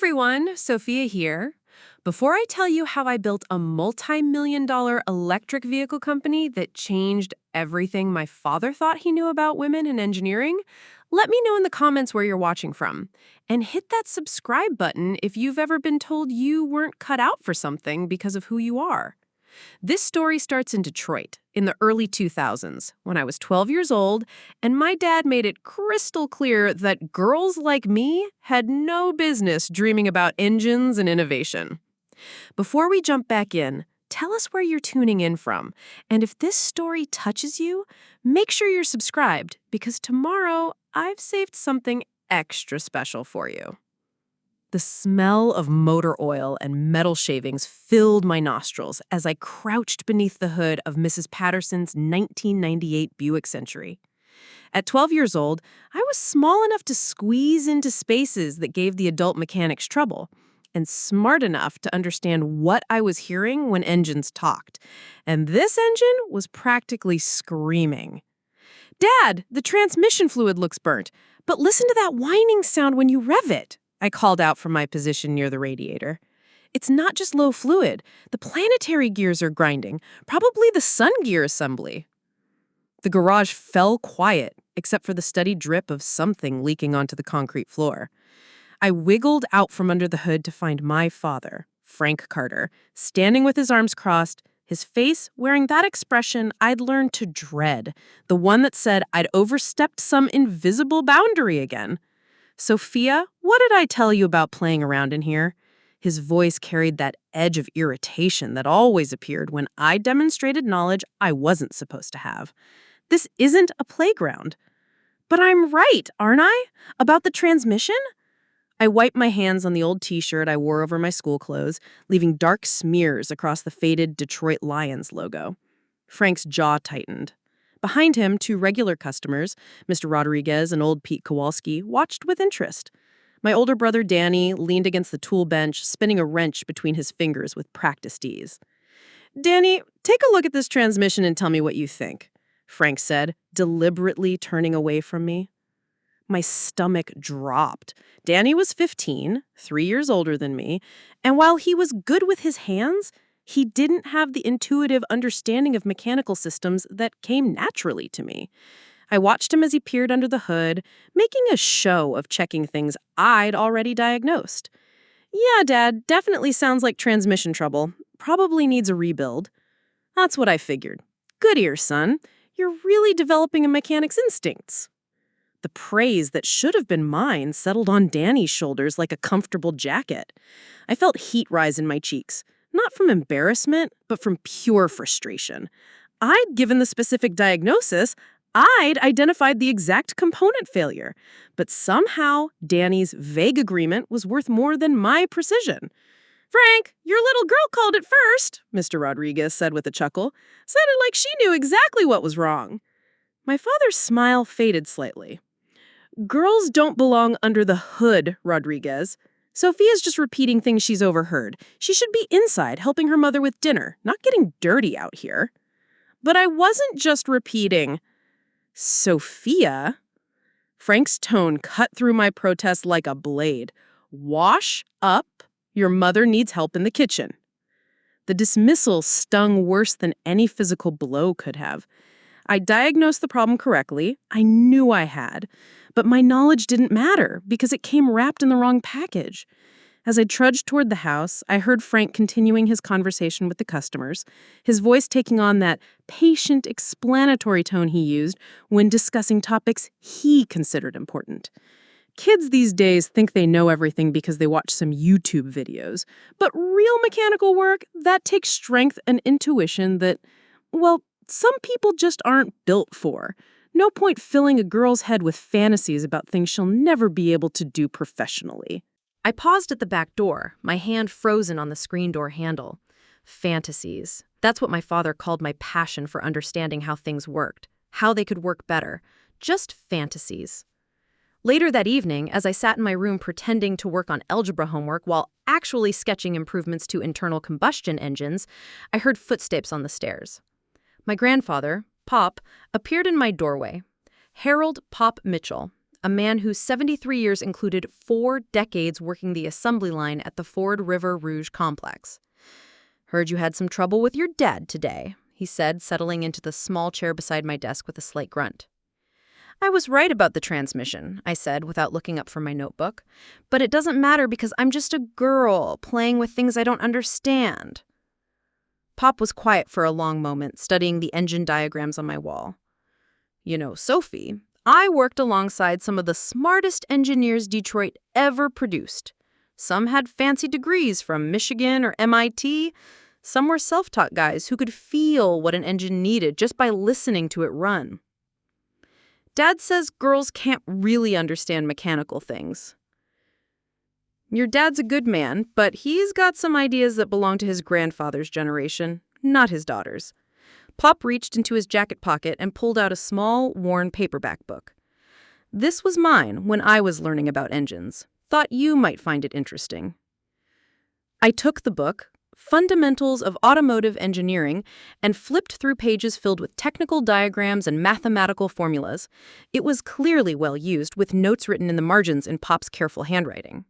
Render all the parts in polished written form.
everyone, Sophia here. Before I tell you how I built a multi-million-dollar electric vehicle company that changed everything my father thought he knew about women and engineering, let me know in the comments where you're watching from. And hit that subscribe button if you've ever been told you weren't cut out for something because of who you are. This story starts in Detroit in the early 2000s when I was 12 years old, and my dad made it crystal clear that girls like me had no business dreaming about engines and innovation. Before we jump back in, tell us where you're tuning in from, and if this story touches you, make sure you're subscribed because tomorrow I've saved something extra special for you. The smell of motor oil and metal shavings filled my nostrils as I crouched beneath the hood of Mrs. Patterson's 1998 Buick Century. At 12 years old, I was small enough to squeeze into spaces that gave the adult mechanics trouble, and smart enough to understand what I was hearing when engines talked. And this engine was practically screaming. "Dad, the transmission fluid looks burnt, but listen to that whining sound when you rev it," I called out from my position near the radiator. "It's not just low fluid. The planetary gears are grinding, probably the sun gear assembly." The garage fell quiet, except for the steady drip of something leaking onto the concrete floor. I wiggled out from under the hood to find my father, Frank Carter, standing with his arms crossed, his face wearing that expression I'd learned to dread, the one that said I'd overstepped some invisible boundary again. "Sophia, what did I tell you about playing around in here?" His voice carried that edge of irritation that always appeared when I demonstrated knowledge I wasn't supposed to have. "This isn't a playground." "But I'm right, aren't I? About the transmission?" I wiped my hands on the old t-shirt I wore over my school clothes, leaving dark smears across the faded Detroit Lions logo. Frank's jaw tightened. Behind him, two regular customers, Mr. Rodriguez and old Pete Kowalski, watched with interest. My older brother Danny leaned against the tool bench, spinning a wrench between his fingers with practiced ease. "Danny, take a look at this transmission and tell me what you think," Frank said, deliberately turning away from me. My stomach dropped. Danny was 15, 3 years older than me, and while he was good with his hands, he didn't have the intuitive understanding of mechanical systems that came naturally to me. I watched him as he peered under the hood, making a show of checking things I'd already diagnosed. "Yeah, Dad, definitely sounds like transmission trouble. Probably needs a rebuild." "That's what I figured. Good ear, son. You're really developing a mechanic's instincts." The praise that should have been mine settled on Danny's shoulders like a comfortable jacket. I felt heat rise in my cheeks, not from embarrassment, but from pure frustration. I'd given the specific diagnosis, I'd identified the exact component failure, but somehow Danny's vague agreement was worth more than my precision. "Frank, your little girl called it first," Mr. Rodriguez said with a chuckle. "Sounded like she knew exactly what was wrong." My father's smile faded slightly. "Girls don't belong under the hood, Rodriguez. Sophia's just repeating things she's overheard. She should be inside helping her mother with dinner, not getting dirty out here." But I wasn't just repeating. "Sophia?" Frank's tone cut through my protest like a blade. "Wash up. Your mother needs help in the kitchen." The dismissal stung worse than any physical blow could have. I diagnosed the problem correctly. I knew I had. But my knowledge didn't matter because it came wrapped in the wrong package. As I trudged toward the house, I heard Frank continuing his conversation with the customers, his voice taking on that patient, explanatory tone he used when discussing topics he considered important. Kids these days think they know everything because they watch some YouTube videos. But real mechanical work, that takes strength and intuition that, well, some people just aren't built for. No point filling a girl's head with fantasies about things she'll never be able to do professionally. I paused at the back door, my hand frozen on the screen door handle. Fantasies. That's what my father called my passion for understanding how things worked, how they could work better. Just fantasies. Later that evening, as I sat in my room pretending to work on algebra homework while actually sketching improvements to internal combustion engines, I heard footsteps on the stairs. My grandfather, Pop, appeared in my doorway. Harold Pop Mitchell, a man whose 73 years included 4 decades working the assembly line at the Ford River Rouge complex. "Heard you had some trouble with your dad today," he said, settling into the small chair beside my desk with a slight grunt. "I was right about the transmission," I said without looking up from my notebook. "But it doesn't matter because I'm just a girl playing with things I don't understand." Pop was quiet for a long moment, studying the engine diagrams on my wall. "You know, Sophie, I worked alongside some of the smartest engineers Detroit ever produced. Some had fancy degrees from Michigan or MIT. Some were self-taught guys who could feel what an engine needed just by listening to it run. Dad says girls can't really understand mechanical things. Your dad's a good man, but he's got some ideas that belong to his grandfather's generation, not his daughter's." Pop reached into his jacket pocket and pulled out a small, worn paperback book. "This was mine when I was learning about engines. Thought you might find it interesting." I took the book, Fundamentals of Automotive Engineering, and flipped through pages filled with technical diagrams and mathematical formulas. It was clearly well used, with notes written in the margins in Pop's careful handwriting.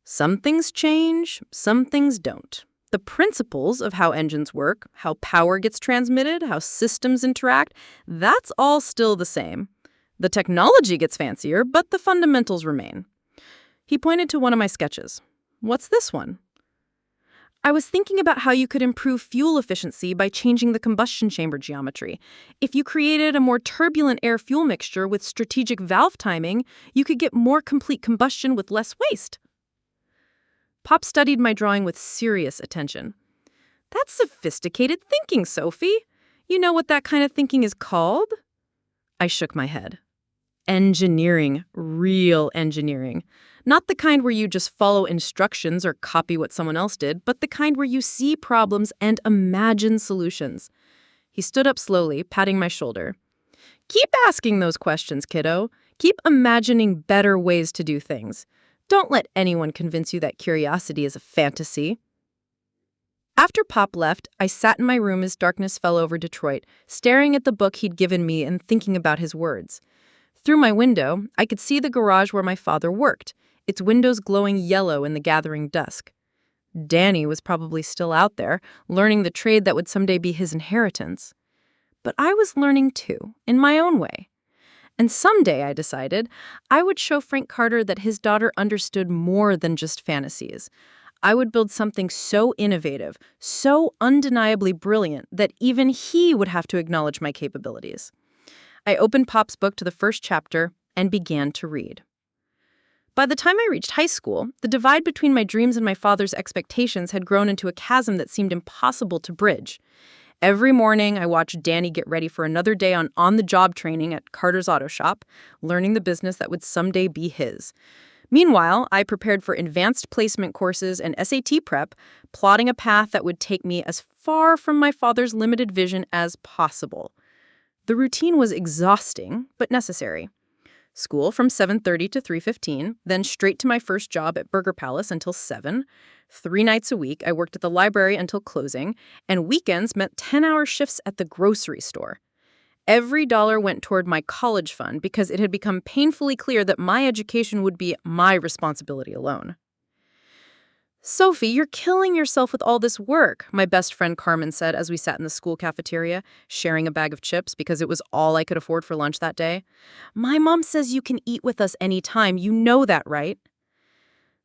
"Some things change, some things don't. The principles of how engines work, how power gets transmitted, how systems interact, that's all still the same. The technology gets fancier, but the fundamentals remain." He pointed to one of my sketches. "What's this one?" "I was thinking about how you could improve fuel efficiency by changing the combustion chamber geometry. If you created a more turbulent air-fuel mixture with strategic valve timing, you could get more complete combustion with less waste." Pop studied my drawing with serious attention. "That's sophisticated thinking, Sophie. You know what that kind of thinking is called?" I shook my head. "Engineering, real engineering. Not the kind where you just follow instructions or copy what someone else did, but the kind where you see problems and imagine solutions." He stood up slowly, patting my shoulder. "Keep asking those questions, kiddo. Keep imagining better ways to do things. Don't let anyone convince you that curiosity is a fantasy." After Pop left, I sat in my room as darkness fell over Detroit, staring at the book he'd given me and thinking about his words. Through my window, I could see the garage where my father worked, its windows glowing yellow in the gathering dusk. Danny was probably still out there, learning the trade that would someday be his inheritance. But I was learning too, in my own way. And someday, I decided, I would show Frank Carter that his daughter understood more than just fantasies. I would build something so innovative, so undeniably brilliant, that even he would have to acknowledge my capabilities. I opened Pop's book to the first chapter and began to read. By the time I reached high school, the divide between my dreams and my father's expectations had grown into a chasm that seemed impossible to bridge. Every morning, I watched Danny get ready for another day on-the-job training at Carter's Auto Shop, learning the business that would someday be his. Meanwhile, I prepared for advanced placement courses and SAT prep, plotting a path that would take me as far from my father's limited vision as possible. The routine was exhausting, but necessary. School from 7:30 to 3:15, then straight to my first job at Burger Palace until 7. 3 nights a week, I worked at the library until closing, and weekends meant 10-hour shifts at the grocery store. Every dollar went toward my college fund because it had become painfully clear that my education would be my responsibility alone. "Sophie, you're killing yourself with all this work," my best friend Carmen said as we sat in the school cafeteria, sharing a bag of chips because it was all I could afford for lunch that day. "My mom says you can eat with us anytime. You know that, right?"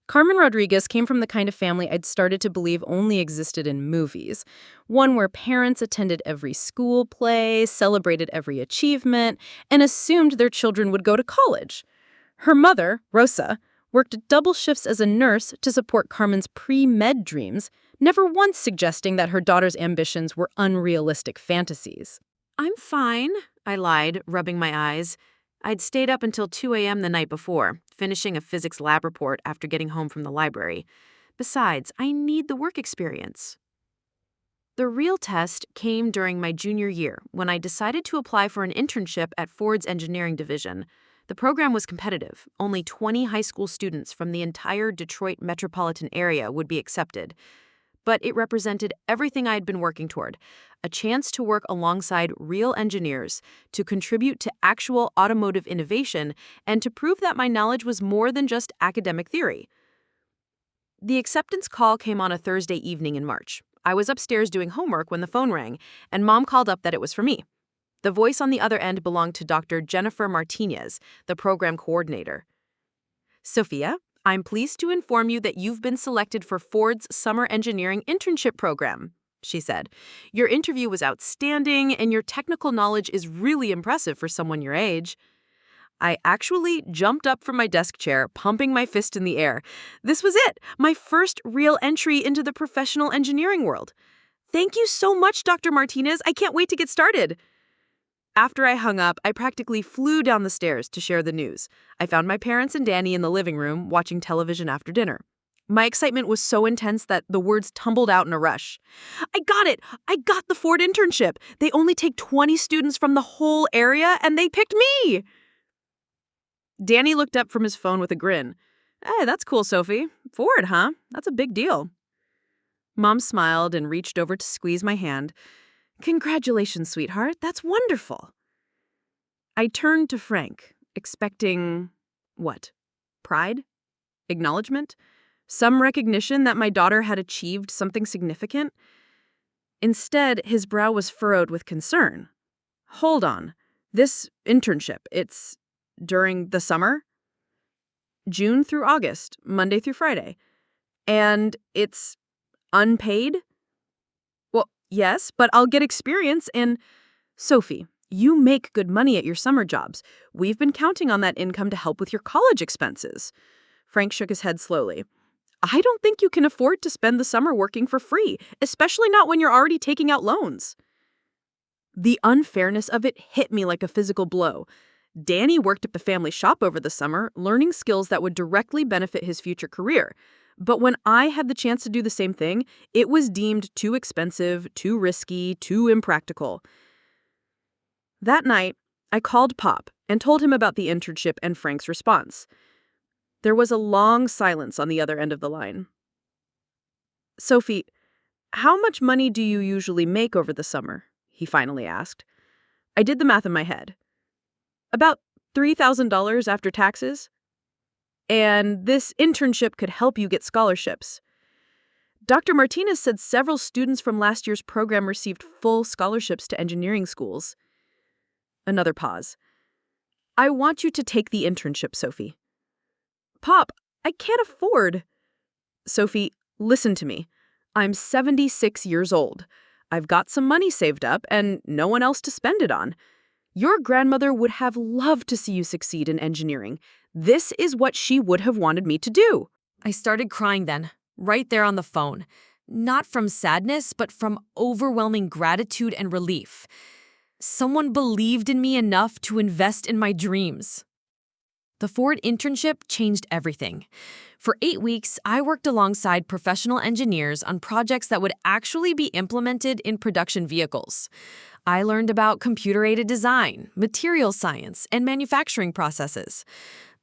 Carmen Rodriguez came from the kind of family I'd started to believe only existed in movies. One where parents attended every school play, celebrated every achievement, and assumed their children would go to college. Her mother, Rosa, worked double shifts as a nurse to support Carmen's pre-med dreams, never once suggesting that her daughter's ambitions were unrealistic fantasies. "I'm fine," I lied, rubbing my eyes. I'd stayed up until 2 a.m. the night before, finishing a physics lab report after getting home from the library. Besides, I need the work experience. The real test came during my junior year, when I decided to apply for an internship at Ford's engineering division. The program was competitive. Only 20 high school students from the entire Detroit metropolitan area would be accepted. but it represented everything I had been working toward: a chance to work alongside real engineers, to contribute to actual automotive innovation, and to prove that my knowledge was more than just academic theory. The acceptance call came on a Thursday evening in March. I was upstairs doing homework when the phone rang, and Mom called up that it was for me. The voice on the other end belonged to Dr. Jennifer Martinez, the program coordinator. "Sophia, I'm pleased to inform you that you've been selected for Ford's Summer Engineering Internship Program," she said. "Your interview was outstanding, and your technical knowledge is really impressive for someone your age." I actually jumped up from my desk chair, pumping my fist in the air. This was it, my first real entry into the professional engineering world. "Thank you so much, Dr. Martinez. I can't wait to get started." After I hung up, I practically flew down the stairs to share the news. I found my parents and Danny in the living room, watching television after dinner. My excitement was so intense that the words tumbled out in a rush. "I got it! I got the Ford internship! They only take 20 students from the whole area, and they picked me!" Danny looked up from his phone with a grin. "Hey, that's cool, Sophie. Ford, huh? That's a big deal." Mom smiled and reached over to squeeze my hand. "Congratulations, sweetheart. That's wonderful." I turned to Frank, expecting what? Pride? Acknowledgement? Some recognition that my daughter had achieved something significant? Instead, his brow was furrowed with concern. "Hold on. This internship, it's during the summer? June through August, Monday through Friday. And it's unpaid?" "Well, yes, but I'll get experience in—" "Sophie, you make good money at your summer jobs. We've been counting on that income to help with your college expenses." Frank shook his head slowly. "I don't think you can afford to spend the summer working for free, especially not when you're already taking out loans." The unfairness of it hit me like a physical blow. Danny worked at the family shop over the summer, learning skills that would directly benefit his future career. But when I had the chance to do the same thing, it was deemed too expensive, too risky, too impractical. That night, I called Pop and told him about the internship and Frank's response. There was a long silence on the other end of the line. "Sophie, how much money do you usually make over the summer?" he finally asked. I did the math in my head. "About $3,000 after taxes. And this internship could help you get scholarships. Dr. Martinez said several students from last year's program received full scholarships to engineering schools." Another pause. "I want you to take the internship, Sophie." "Pop, I can't afford." "Sophie, listen to me. I'm 76 years old. I've got some money saved up and no one else to spend it on. Your grandmother would have loved to see you succeed in engineering. This is what she would have wanted me to do." I started crying then, right there on the phone. Not from sadness, but from overwhelming gratitude and relief. Someone believed in me enough to invest in my dreams. The Ford internship changed everything. For 8 weeks, I worked alongside professional engineers on projects that would actually be implemented in production vehicles. I learned about computer-aided design, material science, and manufacturing processes.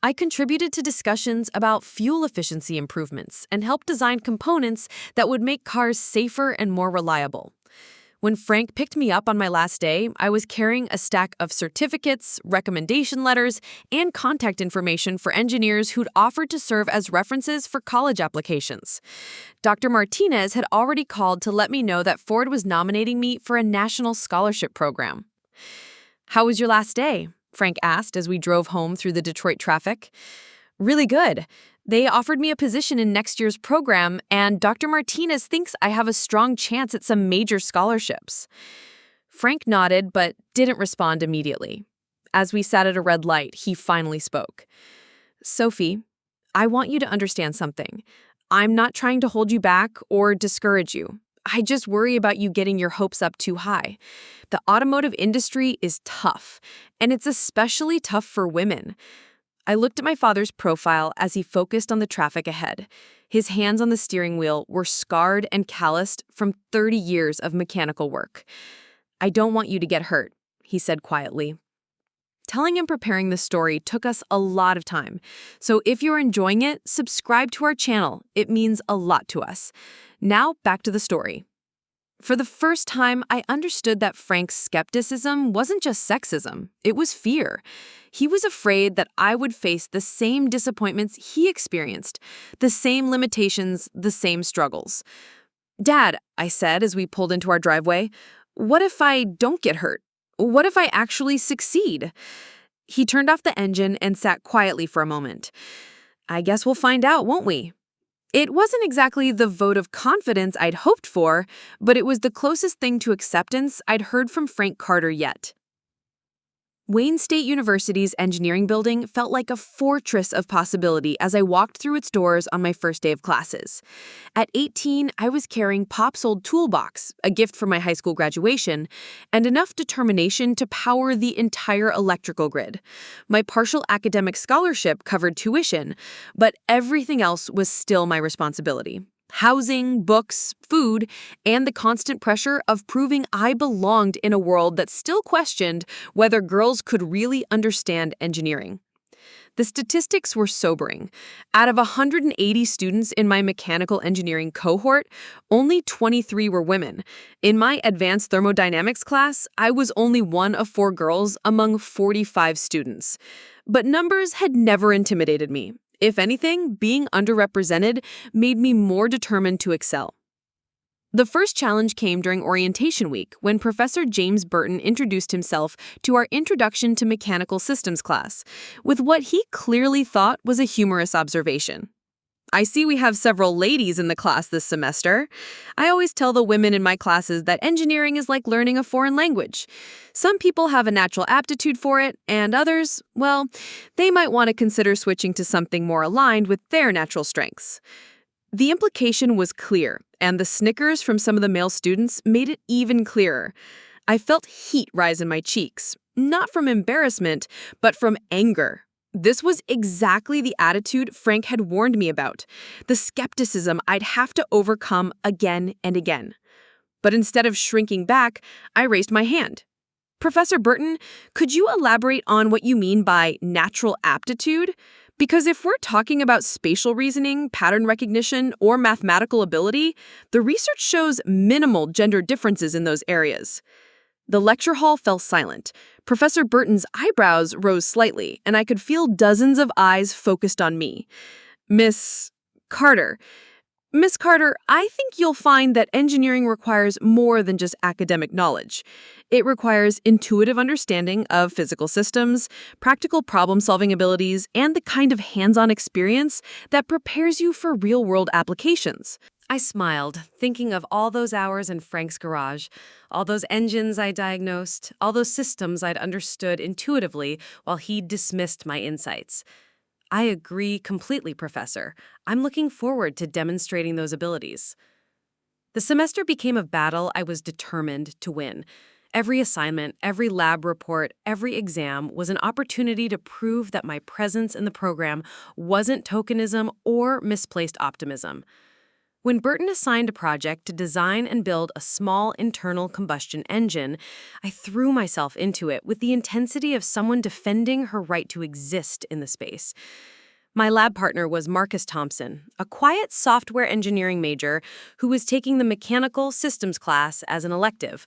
I contributed to discussions about fuel efficiency improvements and helped design components that would make cars safer and more reliable. When Frank picked me up on my last day, I was carrying a stack of certificates, recommendation letters, and contact information for engineers who'd offered to serve as references for college applications. Dr. Martinez had already called to let me know that Ford was nominating me for a national scholarship program. "How was your last day?" Frank asked as we drove home through the Detroit traffic. "Really good. They offered me a position in next year's program, and Dr. Martinez thinks I have a strong chance at some major scholarships." Frank nodded, but didn't respond immediately. As we sat at a red light, he finally spoke. "Sophie, I want you to understand something. I'm not trying to hold you back or discourage you. I just worry about you getting your hopes up too high. The automotive industry is tough, and it's especially tough for women." I looked at my father's profile as he focused on the traffic ahead. His hands on the steering wheel were scarred and calloused from 30 years of mechanical work. "I don't want you to get hurt," he said quietly. Telling and preparing this story took us a lot of time. So if you're enjoying it, subscribe to our channel. It means a lot to us. Now, back to the story. For the first time, I understood that Frank's skepticism wasn't just sexism, it was fear. He was afraid that I would face the same disappointments he experienced, the same limitations, the same struggles. "Dad," I said as we pulled into our driveway, "what if I don't get hurt? What if I actually succeed?" He turned off the engine and sat quietly for a moment. "I guess we'll find out, won't we?" It wasn't exactly the vote of confidence I'd hoped for, but it was the closest thing to acceptance I'd heard from Frank Carter yet. Wayne State University's engineering building felt like a fortress of possibility as I walked through its doors on my first day of classes. At 18, I was carrying Pop's old toolbox, a gift for my high school graduation, and enough determination to power the entire electrical grid. My partial academic scholarship covered tuition, but everything else was still my responsibility. Housing, books, food, and the constant pressure of proving I belonged in a world that still questioned whether girls could really understand engineering. The statistics were sobering. Out of 180 students in my mechanical engineering cohort, only 23 were women. In my advanced thermodynamics class, I was only one of 4 girls among 45 students. But numbers had never intimidated me. If anything, being underrepresented made me more determined to excel. The first challenge came during orientation week when Professor James Burton introduced himself to our Introduction to Mechanical Systems class with what he clearly thought was a humorous observation. "I see we have several ladies in the class this semester. I always tell the women in my classes that engineering is like learning a foreign language. Some people have a natural aptitude for it, and others, well, they might want to consider switching to something more aligned with their natural strengths." The implication was clear, and the snickers from some of the male students made it even clearer. I felt heat rise in my cheeks, not from embarrassment, but from anger. This was exactly the attitude Frank had warned me about, the skepticism I'd have to overcome again and again. But instead of shrinking back, I raised my hand. "Professor Burton, could you elaborate on what you mean by natural aptitude? Because if we're talking about spatial reasoning, pattern recognition, or mathematical ability, the research shows minimal gender differences in those areas." The lecture hall fell silent. Professor Burton's eyebrows rose slightly, and I could feel dozens of eyes focused on me. Miss Carter, I think you'll find that engineering requires more than just academic knowledge. It requires intuitive understanding of physical systems, practical problem-solving abilities, and the kind of hands-on experience that prepares you for real-world applications." I smiled, thinking of all those hours in Frank's garage, all those engines I diagnosed, all those systems I'd understood intuitively while he'd dismissed my insights. "I agree completely, Professor. I'm looking forward to demonstrating those abilities." The semester became a battle I was determined to win. Every assignment, every lab report, every exam was an opportunity to prove that my presence in the program wasn't tokenism or misplaced optimism. When Burton assigned a project to design and build a small internal combustion engine, I threw myself into it with the intensity of someone defending her right to exist in the space. My lab partner was Marcus Thompson, a quiet software engineering major who was taking the mechanical systems class as an elective.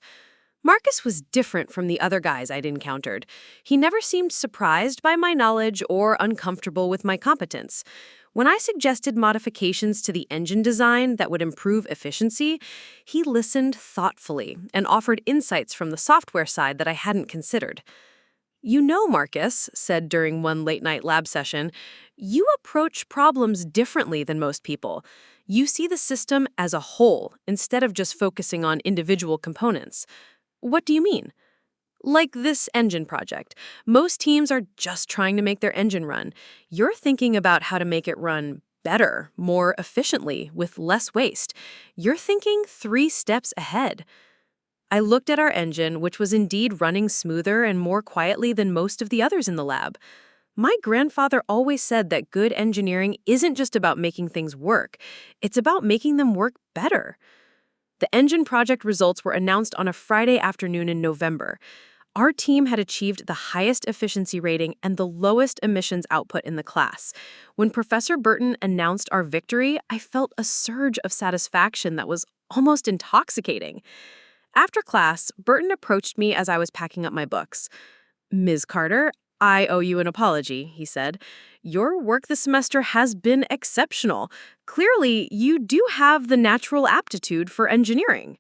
Marcus was different from the other guys I'd encountered. He never seemed surprised by my knowledge or uncomfortable with my competence. When I suggested modifications to the engine design that would improve efficiency, he listened thoughtfully and offered insights from the software side that I hadn't considered. "You know, Marcus," said during one late-night lab session, "you approach problems differently than most people. You see the system as a whole instead of just focusing on individual components." "What do you mean?" "Like this engine project. Most teams are just trying to make their engine run. You're thinking about how to make it run better, more efficiently, with less waste. You're thinking 3 steps ahead." I looked at our engine, which was indeed running smoother and more quietly than most of the others in the lab. My grandfather always said that good engineering isn't just about making things work. It's about making them work better. The engine project results were announced on a Friday afternoon in November. Our team had achieved the highest efficiency rating and the lowest emissions output in the class. When Professor Burton announced our victory, I felt a surge of satisfaction that was almost intoxicating. After class, Burton approached me as I was packing up my books. "Ms. Carter, I owe you an apology," he said. "Your work this semester has been exceptional. Clearly, you do have the natural aptitude for engineering."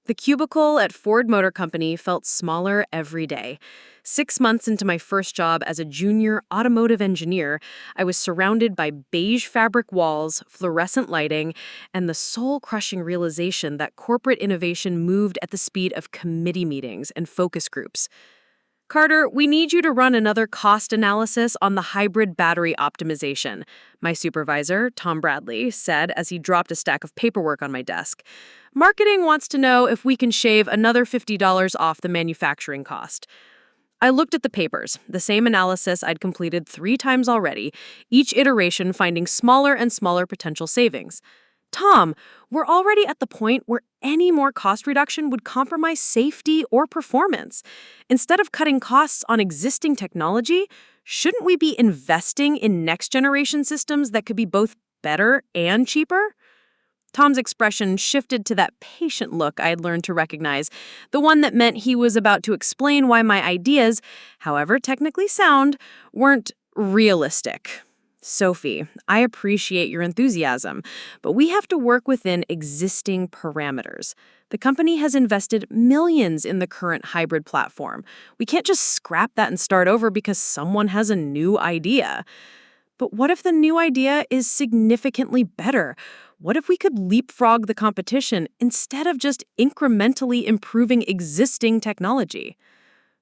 The cubicle at Ford Motor Company felt smaller every day. 6 months into my first job as a junior automotive engineer, I was surrounded by beige fabric walls, fluorescent lighting, and the soul-crushing realization that corporate innovation moved at the speed of committee meetings and focus groups. "Carter, we need you to run another cost analysis on the hybrid battery optimization," my supervisor, Tom Bradley, said as he dropped a stack of paperwork on my desk. "Marketing wants to know if we can shave another $50 off the manufacturing cost." I looked at the papers, the same analysis I'd completed 3 times already, each iteration finding smaller and smaller potential savings. "Tom, we're already at the point where any more cost reduction would compromise safety or performance. Instead of cutting costs on existing technology, shouldn't we be investing in next-generation systems that could be both better and cheaper?" Tom's expression shifted to that patient look I had learned to recognize, the one that meant he was about to explain why my ideas, however technically sound, weren't realistic. "Sophie, I appreciate your enthusiasm, but we have to work within existing parameters. The company has invested millions in the current hybrid platform. We can't just scrap that and start over because someone has a new idea." "But what if the new idea is significantly better? What if we could leapfrog the competition instead of just incrementally improving existing technology?"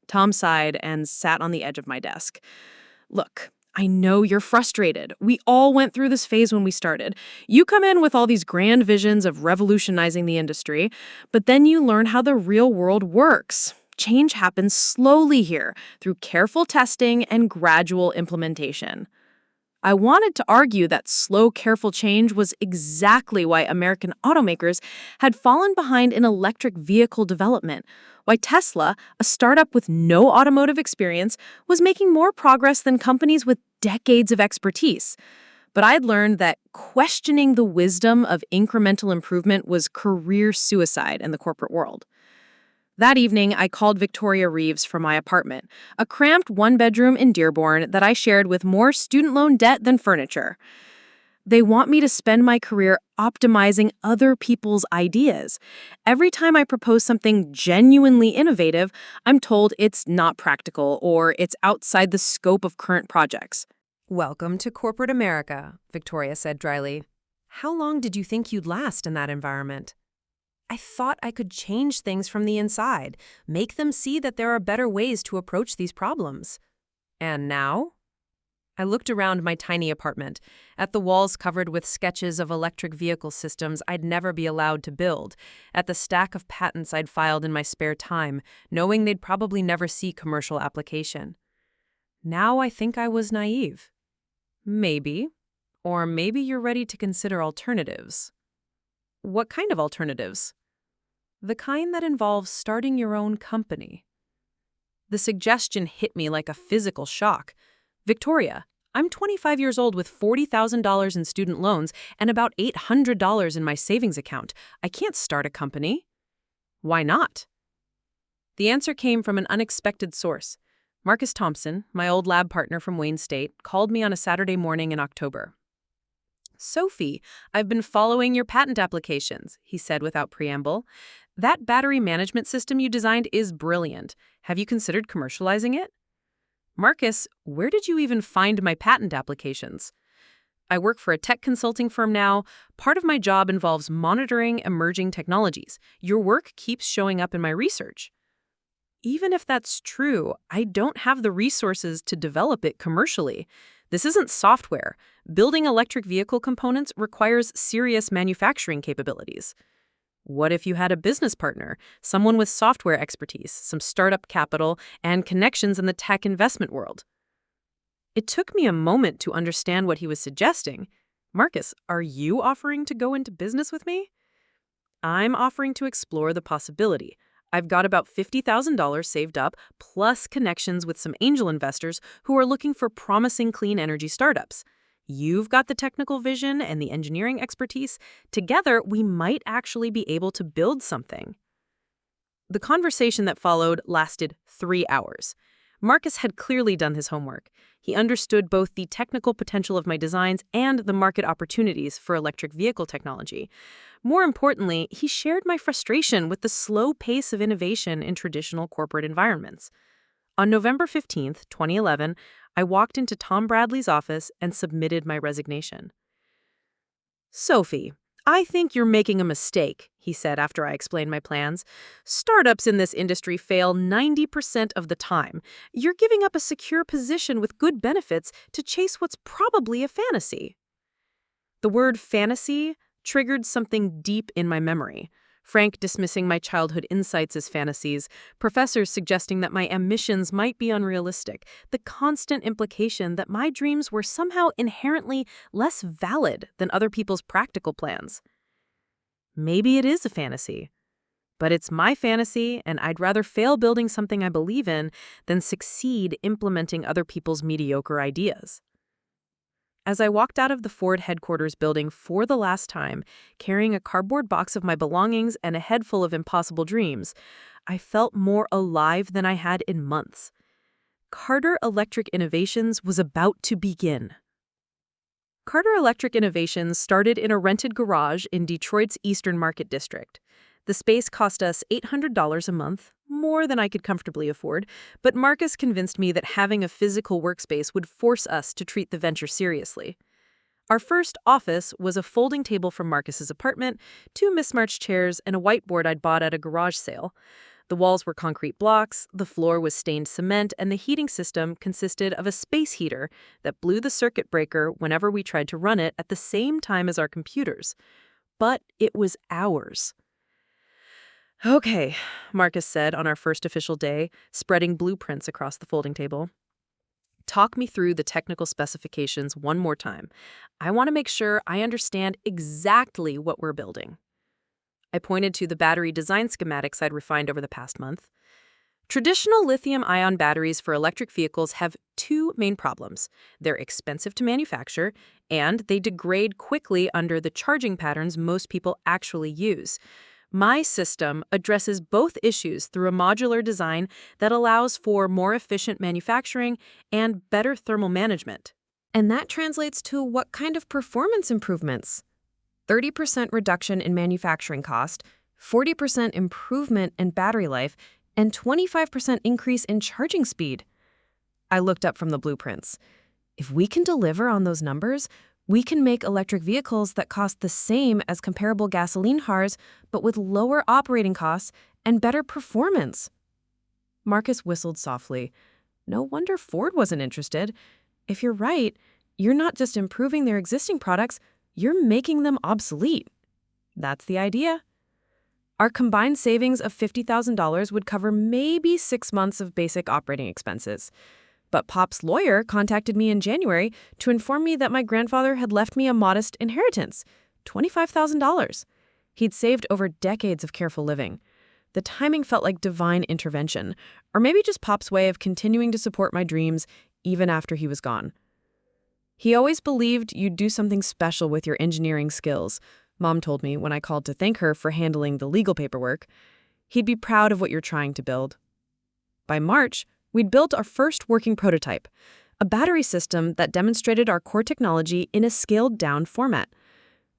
Tom sighed and sat on the edge of my desk. "Look, I know you're frustrated. We all went through this phase when we started. You come in with all these grand visions of revolutionizing the industry, but then you learn how the real world works. Change happens slowly here, through careful testing and gradual implementation." I wanted to argue that slow, careful change was exactly why American automakers had fallen behind in electric vehicle development, why Tesla, a startup with no automotive experience, was making more progress than companies with decades of expertise. But I'd learned that questioning the wisdom of incremental improvement was career suicide in the corporate world. That evening, I called Victoria Reeves from my apartment, a cramped one-bedroom in Dearborn that I shared with more student loan debt than furniture. "They want me to spend my career optimizing other people's ideas. Every time I propose something genuinely innovative, I'm told it's not practical or it's outside the scope of current projects." "Welcome to corporate America," Victoria said dryly. "How long did you think you'd last in that environment?" "I thought I could change things from the inside, make them see that there are better ways to approach these problems." "And now?" I looked around my tiny apartment, at the walls covered with sketches of electric vehicle systems I'd never be allowed to build, at the stack of patents I'd filed in my spare time, knowing they'd probably never see commercial application. Now I think I was naive. Maybe. Or maybe you're ready to consider alternatives. What kind of alternatives? The kind that involves starting your own company. The suggestion hit me like a physical shock. "Victoria, I'm 25 years old with $40,000 in student loans and about $800 in my savings account. I can't start a company." "Why not?" The answer came from an unexpected source. Marcus Thompson, my old lab partner from Wayne State, called me on a Saturday morning in October. "Sophie, I've been following your patent applications," he said without preamble. "That battery management system you designed is brilliant. Have you considered commercializing it?" "Marcus, where did you even find my patent applications?" "I work for a tech consulting firm now. Part of my job involves monitoring emerging technologies. Your work keeps showing up in my research." "Even if that's true, I don't have the resources to develop it commercially. This isn't software. Building electric vehicle components requires serious manufacturing capabilities." "What if you had a business partner, someone with software expertise, some startup capital, and connections in the tech investment world?" It took me a moment to understand what he was suggesting. "Marcus, are you offering to go into business with me?" "I'm offering to explore the possibility. I've got about $50,000 saved up, plus connections with some angel investors who are looking for promising clean energy startups. You've got the technical vision and the engineering expertise. Together, we might actually be able to build something. The conversation that followed lasted 3 hours. Marcus had clearly done his homework. He understood both the technical potential of my designs and the market opportunities for electric vehicle technology. More importantly, he shared my frustration with the slow pace of innovation in traditional corporate environments. On November 15th, 2011, I walked into Tom Bradley's office and submitted my resignation. "Sophie, I think you're making a mistake," he said after I explained my plans. "Startups in this industry fail 90% of the time. You're giving up a secure position with good benefits to chase what's probably a fantasy." The word fantasy triggered something deep in my memory. Frank dismissing my childhood insights as fantasies, professors suggesting that my ambitions might be unrealistic, the constant implication that my dreams were somehow inherently less valid than other people's practical plans. Maybe it is a fantasy, but it's my fantasy, and I'd rather fail building something I believe in than succeed implementing other people's mediocre ideas. As I walked out of the Ford headquarters building for the last time, carrying a cardboard box of my belongings and a head full of impossible dreams, I felt more alive than I had in months. Carter Electric Innovations was about to begin. Carter Electric Innovations started in a rented garage in Detroit's Eastern Market District. The space cost us $800 a month, more than I could comfortably afford, but Marcus convinced me that having a physical workspace would force us to treat the venture seriously. Our first office was a folding table from Marcus's apartment, 2 mismatched chairs, and a whiteboard I'd bought at a garage sale. The walls were concrete blocks, the floor was stained cement, and the heating system consisted of a space heater that blew the circuit breaker whenever we tried to run it at the same time as our computers. But it was ours. "Okay," Marcus said on our first official day, spreading blueprints across the folding table. "Talk me through the technical specifications one more time. I want to make sure I understand exactly what we're building." I pointed to the battery design schematics I'd refined over the past month. Traditional lithium-ion batteries for electric vehicles have 2 main problems. They're expensive to manufacture, and they degrade quickly under the charging patterns most people actually use. My system addresses both issues through a modular design that allows for more efficient manufacturing and better thermal management. And that translates to what kind of performance improvements? 30% reduction in manufacturing cost, 40% improvement in battery life, and 25% increase in charging speed. I looked up from the blueprints. If we can deliver on those numbers, we can make electric vehicles that cost the same as comparable gasoline cars, but with lower operating costs and better performance. Marcus whistled softly. No wonder Ford wasn't interested. If you're right, you're not just improving their existing products, you're making them obsolete. That's the idea. Our combined savings of $50,000 would cover maybe 6 months of basic operating expenses. But Pop's lawyer contacted me in January to inform me that my grandfather had left me a modest inheritance, $25,000. He'd saved over decades of careful living. The timing felt like divine intervention, or maybe just Pop's way of continuing to support my dreams even after he was gone. He always believed you'd do something special with your engineering skills, Mom told me when I called to thank her for handling the legal paperwork. He'd be proud of what you're trying to build. By March, we'd built our first working prototype, a battery system that demonstrated our core technology in a scaled-down format.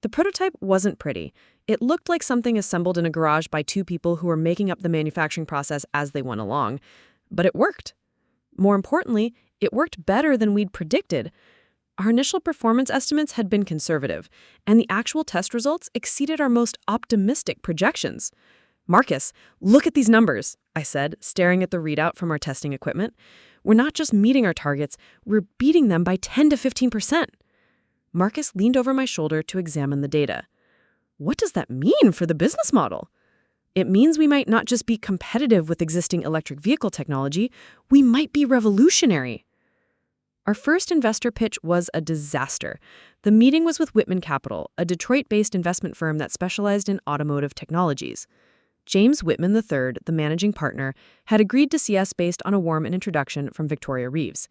The prototype wasn't pretty. It looked like something assembled in a garage by 2 people who were making up the manufacturing process as they went along. But it worked. More importantly, it worked better than we'd predicted. Our initial performance estimates had been conservative, and the actual test results exceeded our most optimistic projections. "Marcus, look at these numbers," I said, staring at the readout from our testing equipment. "We're not just meeting our targets, we're beating them by 10 to 15%. Marcus leaned over my shoulder to examine the data. "What does that mean for the business model?" "It means we might not just be competitive with existing electric vehicle technology, we might be revolutionary." Our first investor pitch was a disaster. The meeting was with Whitman Capital, a Detroit-based investment firm that specialized in automotive technologies. James Whitman III, the managing partner, had agreed to see us based on a warm introduction from Victoria Reeves.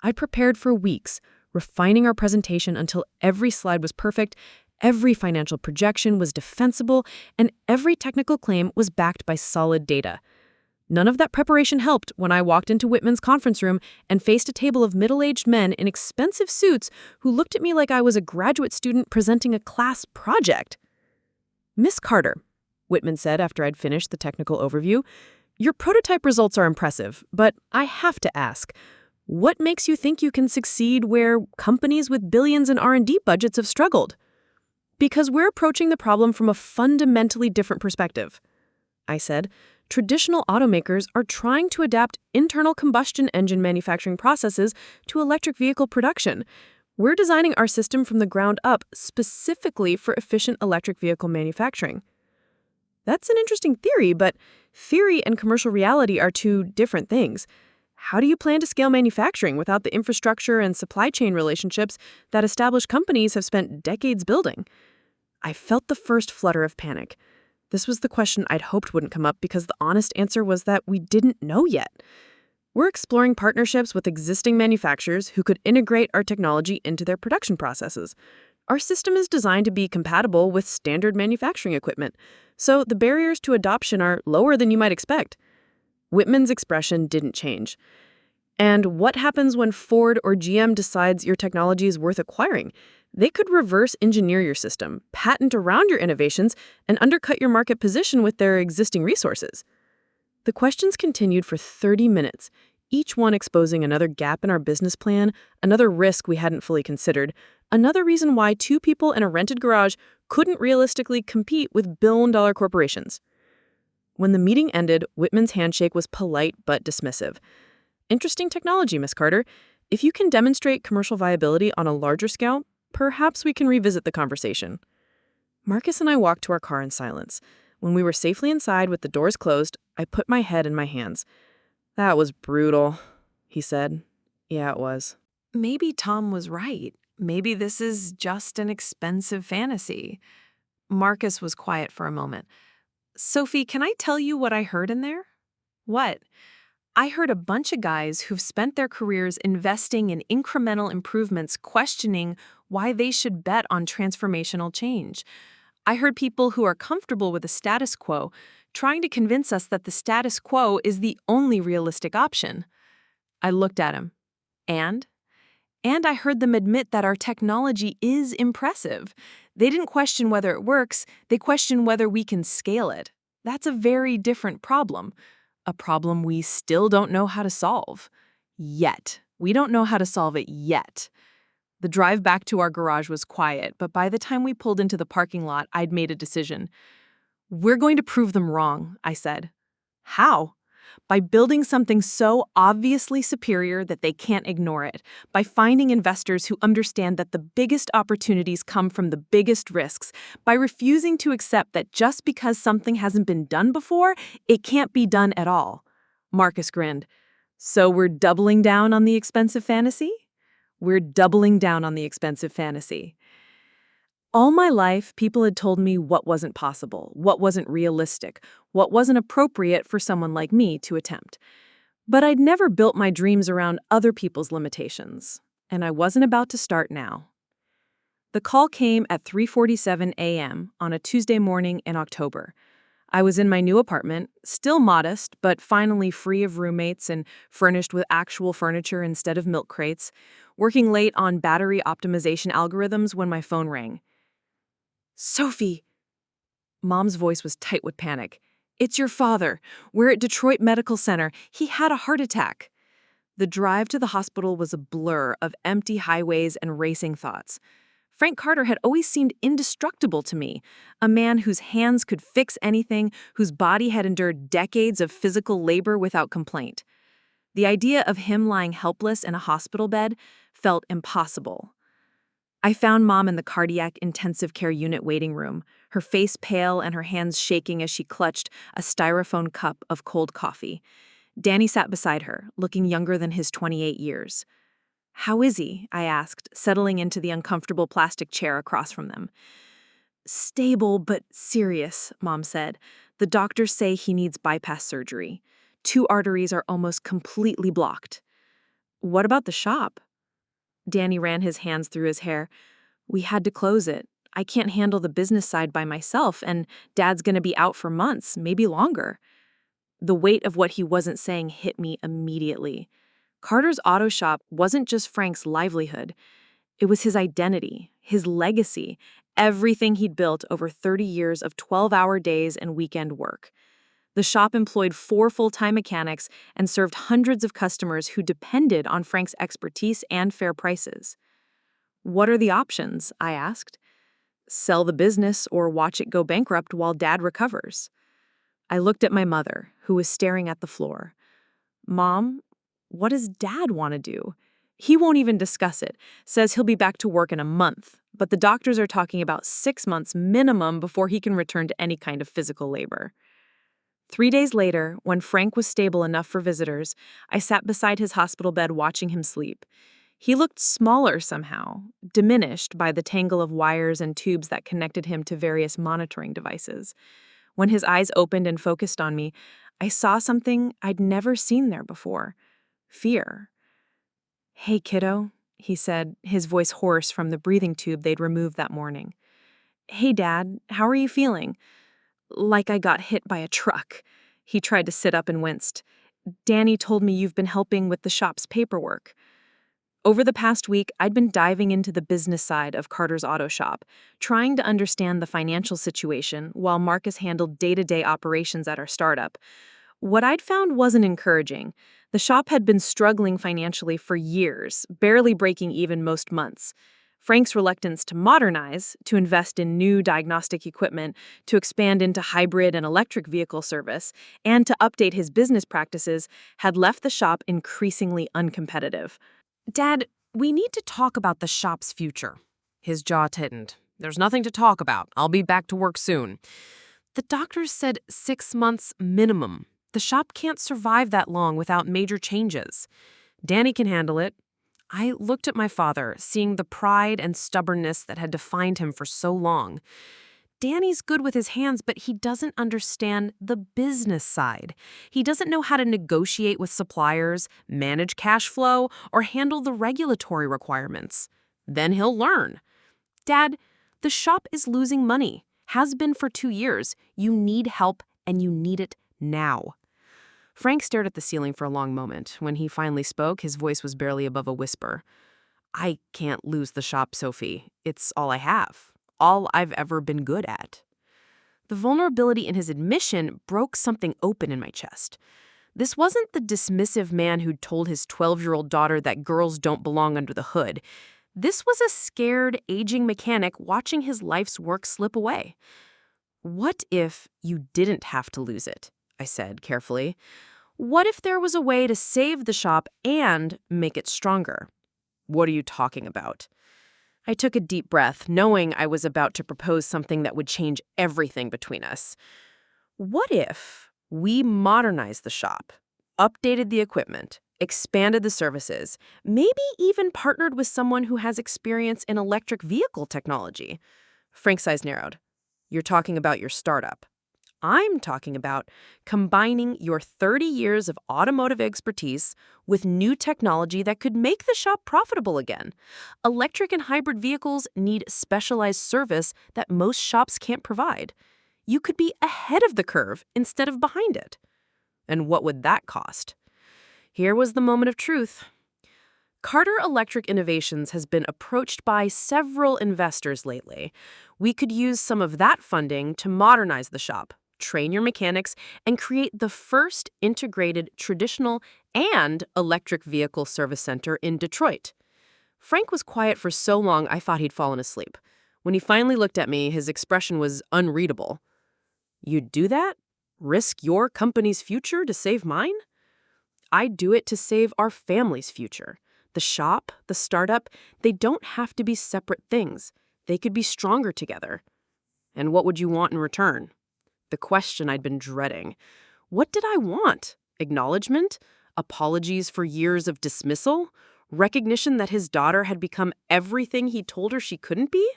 I'd prepared for weeks, refining our presentation until every slide was perfect, every financial projection was defensible, and every technical claim was backed by solid data. None of that preparation helped when I walked into Whitman's conference room and faced a table of middle-aged men in expensive suits who looked at me like I was a graduate student presenting a class project. "Miss Carter," Whitman said after I'd finished the technical overview, "your prototype results are impressive, but I have to ask, what makes you think you can succeed where companies with billions in R&D budgets have struggled?" "Because we're approaching the problem from a fundamentally different perspective," I said. "Traditional automakers are trying to adapt internal combustion engine manufacturing processes to electric vehicle production. We're designing our system from the ground up specifically for efficient electric vehicle manufacturing." "That's an interesting theory, but theory and commercial reality are two different things. How do you plan to scale manufacturing without the infrastructure and supply chain relationships that established companies have spent decades building?" I felt the first flutter of panic. This was the question I'd hoped wouldn't come up because the honest answer was that we didn't know yet. We're exploring partnerships with existing manufacturers who could integrate our technology into their production processes. Our system is designed to be compatible with standard manufacturing equipment, so the barriers to adoption are lower than you might expect. Whitman's expression didn't change. "And what happens when Ford or GM decides your technology is worth acquiring? They could reverse engineer your system, patent around your innovations, and undercut your market position with their existing resources." The questions continued for 30 minutes, each one exposing another gap in our business plan, another risk we hadn't fully considered, another reason why two people in a rented garage couldn't realistically compete with billion-dollar corporations. When the meeting ended, Whitman's handshake was polite but dismissive. "Interesting technology, Miss Carter. If you can demonstrate commercial viability on a larger scale, perhaps we can revisit the conversation." Marcus and I walked to our car in silence. When we were safely inside with the doors closed, I put my head in my hands. "That was brutal," he said. "Yeah, it was." Maybe Tom was right. Maybe this is just an expensive fantasy. Marcus was quiet for a moment. "Sophie, can I tell you what I heard in there?" "What?" "I heard a bunch of guys who've spent their careers investing in incremental improvements questioning why they should bet on transformational change. I heard people who are comfortable with the status quo trying to convince us that the status quo is the only realistic option." I looked at him. And I heard them admit that our technology is impressive. They didn't question whether it works, they question whether we can scale it. That's a very different problem. A problem we still don't know how to solve. Yet. We don't know how to solve it yet. The drive back to our garage was quiet, but by the time we pulled into the parking lot, I'd made a decision. "We're going to prove them wrong," I said. "How?" "By building something so obviously superior that they can't ignore it. By finding investors who understand that the biggest opportunities come from the biggest risks. By refusing to accept that just because something hasn't been done before, it can't be done at all." Marcus grinned. "So we're doubling down on the expensive fantasy?" "We're doubling down on the expensive fantasy." All my life, people had told me what wasn't possible, what wasn't realistic, what wasn't appropriate for someone like me to attempt. But I'd never built my dreams around other people's limitations, and I wasn't about to start now. The call came at 3:47 a.m. on a Tuesday morning in October. I was in my new apartment, still modest, but finally free of roommates and furnished with actual furniture instead of milk crates, working late on battery optimization algorithms when my phone rang. "Sophie!" Mom's voice was tight with panic. "It's your father. We're at Detroit Medical Center. He had a heart attack." The drive to the hospital was a blur of empty highways and racing thoughts. Frank Carter had always seemed indestructible to me, a man whose hands could fix anything, whose body had endured decades of physical labor without complaint. The idea of him lying helpless in a hospital bed felt impossible. I found Mom in the cardiac intensive care unit waiting room, her face pale and her hands shaking as she clutched a styrofoam cup of cold coffee. Danny sat beside her, looking younger than his 28 years. "How is he?" I asked, settling into the uncomfortable plastic chair across from them. Stable but serious, Mom said. The doctors say he needs bypass surgery. 2 arteries are almost completely blocked. What about the shop? Danny ran his hands through his hair. We had to close it. I can't handle the business side by myself, and Dad's gonna be out for months, maybe longer. The weight of what he wasn't saying hit me immediately. Carter's auto shop wasn't just Frank's livelihood. It was his identity, his legacy, everything he'd built over 30 years of 12-hour days and weekend work. The shop employed 4 full-time mechanics and served hundreds of customers who depended on Frank's expertise and fair prices. What are the options? I asked. Sell the business or watch it go bankrupt while Dad recovers. I looked at my mother, who was staring at the floor. Mom, what does Dad want to do? He won't even discuss it, says he'll be back to work in a month, but the doctors are talking about 6 months minimum before he can return to any kind of physical labor. 3 days later, when Frank was stable enough for visitors, I sat beside his hospital bed watching him sleep. He looked smaller somehow, diminished by the tangle of wires and tubes that connected him to various monitoring devices. When his eyes opened and focused on me, I saw something I'd never seen there before. Fear. Hey, kiddo, he said, his voice hoarse from the breathing tube they'd removed that morning. Hey, Dad, how are you feeling? Like I got hit by a truck. He tried to sit up and winced. Danny told me you've been helping with the shop's paperwork. Over the past week, I'd been diving into the business side of Carter's auto shop, trying to understand the financial situation while Marcus handled day-to-day operations at our startup. What I'd found wasn't encouraging. The shop had been struggling financially for years, barely breaking even most months. Frank's reluctance to modernize, to invest in new diagnostic equipment, to expand into hybrid and electric vehicle service, and to update his business practices had left the shop increasingly uncompetitive. Dad, we need to talk about the shop's future. His jaw tightened. There's nothing to talk about. I'll be back to work soon. The doctors said 6 months minimum. The shop can't survive that long without major changes. Danny can handle it. I looked at my father, seeing the pride and stubbornness that had defined him for so long. Danny's good with his hands, but he doesn't understand the business side. He doesn't know how to negotiate with suppliers, manage cash flow, or handle the regulatory requirements. Then he'll learn. Dad, the shop is losing money. Has been for 2 years. You need help, and you need it now. Frank stared at the ceiling for a long moment. When he finally spoke, his voice was barely above a whisper. I can't lose the shop, Sophie. It's all I have. All I've ever been good at. The vulnerability in his admission broke something open in my chest. This wasn't the dismissive man who'd told his 12-year-old daughter that girls don't belong under the hood. This was a scared, aging mechanic watching his life's work slip away. What if you didn't have to lose it? I said carefully. What if there was a way to save the shop and make it stronger? What are you talking about? I took a deep breath, knowing I was about to propose something that would change everything between us. What if we modernized the shop, updated the equipment, expanded the services, maybe even partnered with someone who has experience in electric vehicle technology? Frank's eyes narrowed. You're talking about your startup. I'm talking about combining your 30 years of automotive expertise with new technology that could make the shop profitable again. Electric and hybrid vehicles need specialized service that most shops can't provide. You could be ahead of the curve instead of behind it. And what would that cost? Here was the moment of truth. Carter Electric Innovations has been approached by several investors lately. We could use some of that funding to modernize the shop, train your mechanics, and create the first integrated traditional and electric vehicle service center in Detroit. Frank was quiet for so long I thought he'd fallen asleep. When he finally looked at me, his expression was unreadable. You'd do that? Risk your company's future to save mine? I'd do it to save our family's future. The shop, the startup, they don't have to be separate things. They could be stronger together. And what would you want in return? The question I'd been dreading. What did I want? Acknowledgement? Apologies for years of dismissal? Recognition that his daughter had become everything he told her she couldn't be?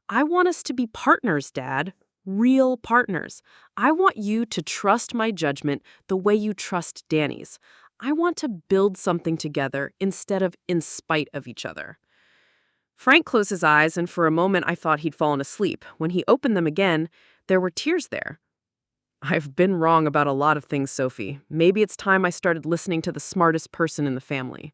I want us to be partners, Dad. Real partners. I want you to trust my judgment the way you trust Danny's. I want to build something together instead of in spite of each other. Frank closed his eyes, and for a moment I thought he'd fallen asleep. When he opened them again, there were tears there. I've been wrong about a lot of things, Sophie. Maybe it's time I started listening to the smartest person in the family.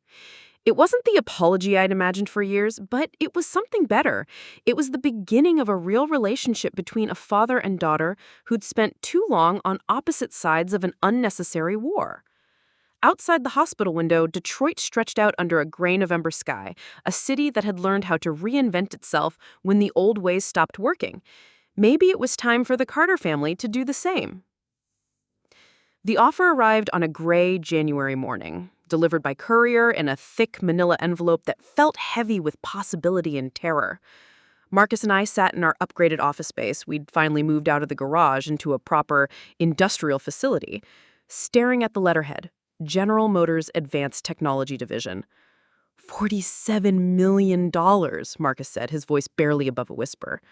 It wasn't the apology I'd imagined for years, but it was something better. It was the beginning of a real relationship between a father and daughter who'd spent too long on opposite sides of an unnecessary war. Outside the hospital window, Detroit stretched out under a gray November sky, a city that had learned how to reinvent itself when the old ways stopped working. Maybe it was time for the Carter family to do the same. The offer arrived on a gray January morning, delivered by courier in a thick manila envelope that felt heavy with possibility and terror. Marcus and I sat in our upgraded office space. We'd finally moved out of the garage into a proper industrial facility, staring at the letterhead, General Motors Advanced Technology Division. $47 million, Marcus said, his voice barely above a whisper.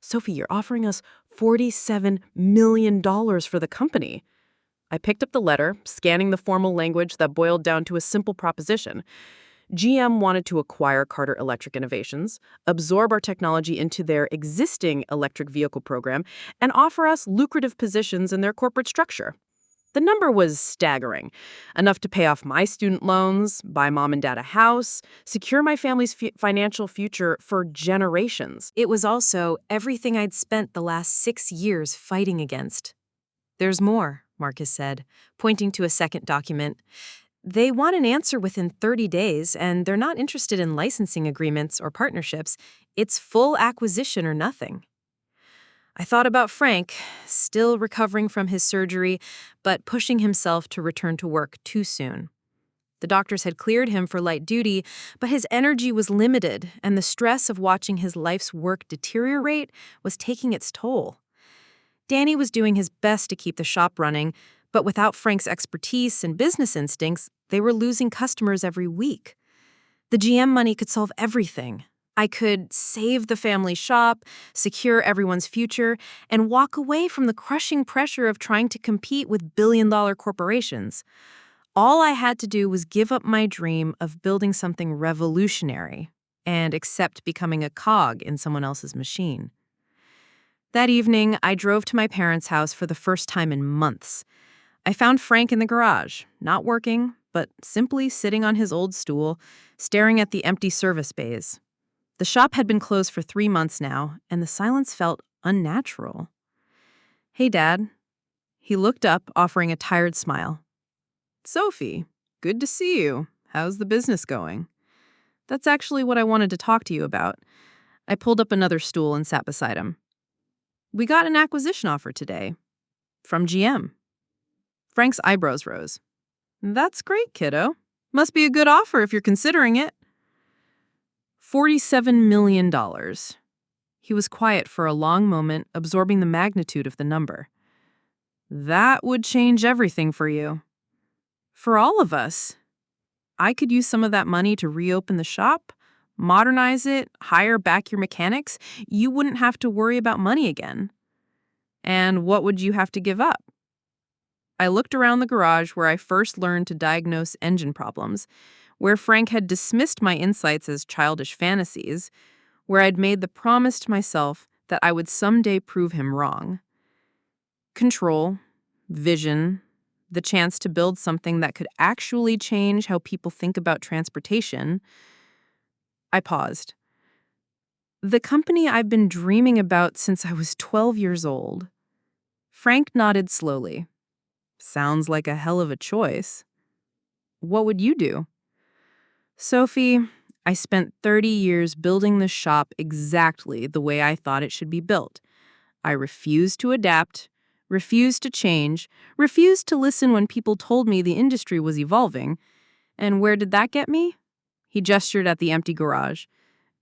Sophie, you're offering us $47 million for the company. I picked up the letter, scanning the formal language that boiled down to a simple proposition. GM wanted to acquire Carter Electric Innovations, absorb our technology into their existing electric vehicle program, and offer us lucrative positions in their corporate structure. The number was staggering, enough to pay off my student loans, buy Mom and Dad a house, secure my family's financial future for generations. It was also everything I'd spent the last 6 years fighting against. There's more, Marcus said, pointing to a second document. They want an answer within 30 days, and they're not interested in licensing agreements or partnerships. It's full acquisition or nothing. I thought about Frank, still recovering from his surgery, but pushing himself to return to work too soon. The doctors had cleared him for light duty, but his energy was limited, and the stress of watching his life's work deteriorate was taking its toll. Danny was doing his best to keep the shop running, but without Frank's expertise and business instincts, they were losing customers every week. The GM money could solve everything. I could save the family shop, secure everyone's future, and walk away from the crushing pressure of trying to compete with billion-dollar corporations. All I had to do was give up my dream of building something revolutionary and accept becoming a cog in someone else's machine. That evening, I drove to my parents' house for the first time in months. I found Frank in the garage, not working, but simply sitting on his old stool, staring at the empty service bays. The shop had been closed for 3 months now, and the silence felt unnatural. Hey, Dad. He looked up, offering a tired smile. Sophie, good to see you. How's the business going? That's actually what I wanted to talk to you about. I pulled up another stool and sat beside him. We got an acquisition offer today. From GM. Frank's eyebrows rose. That's great, kiddo. Must be a good offer if you're considering it. $47 million. He was quiet for a long moment, absorbing the magnitude of the number. That would change everything for you. For all of us. I could use some of that money to reopen the shop, modernize it, hire back your mechanics. You wouldn't have to worry about money again. And what would you have to give up? I looked around the garage where I first learned to diagnose engine problems, where Frank had dismissed my insights as childish fantasies, where I'd made the promise to myself that I would someday prove him wrong. Control, vision, the chance to build something that could actually change how people think about transportation. I paused. The company I've been dreaming about since I was 12 years old. Frank nodded slowly. Sounds like a hell of a choice. What would you do? Sophie, I spent 30 years building this shop exactly the way I thought it should be built. I refused to adapt, refused to change, refused to listen when people told me the industry was evolving. And where did that get me? He gestured at the empty garage.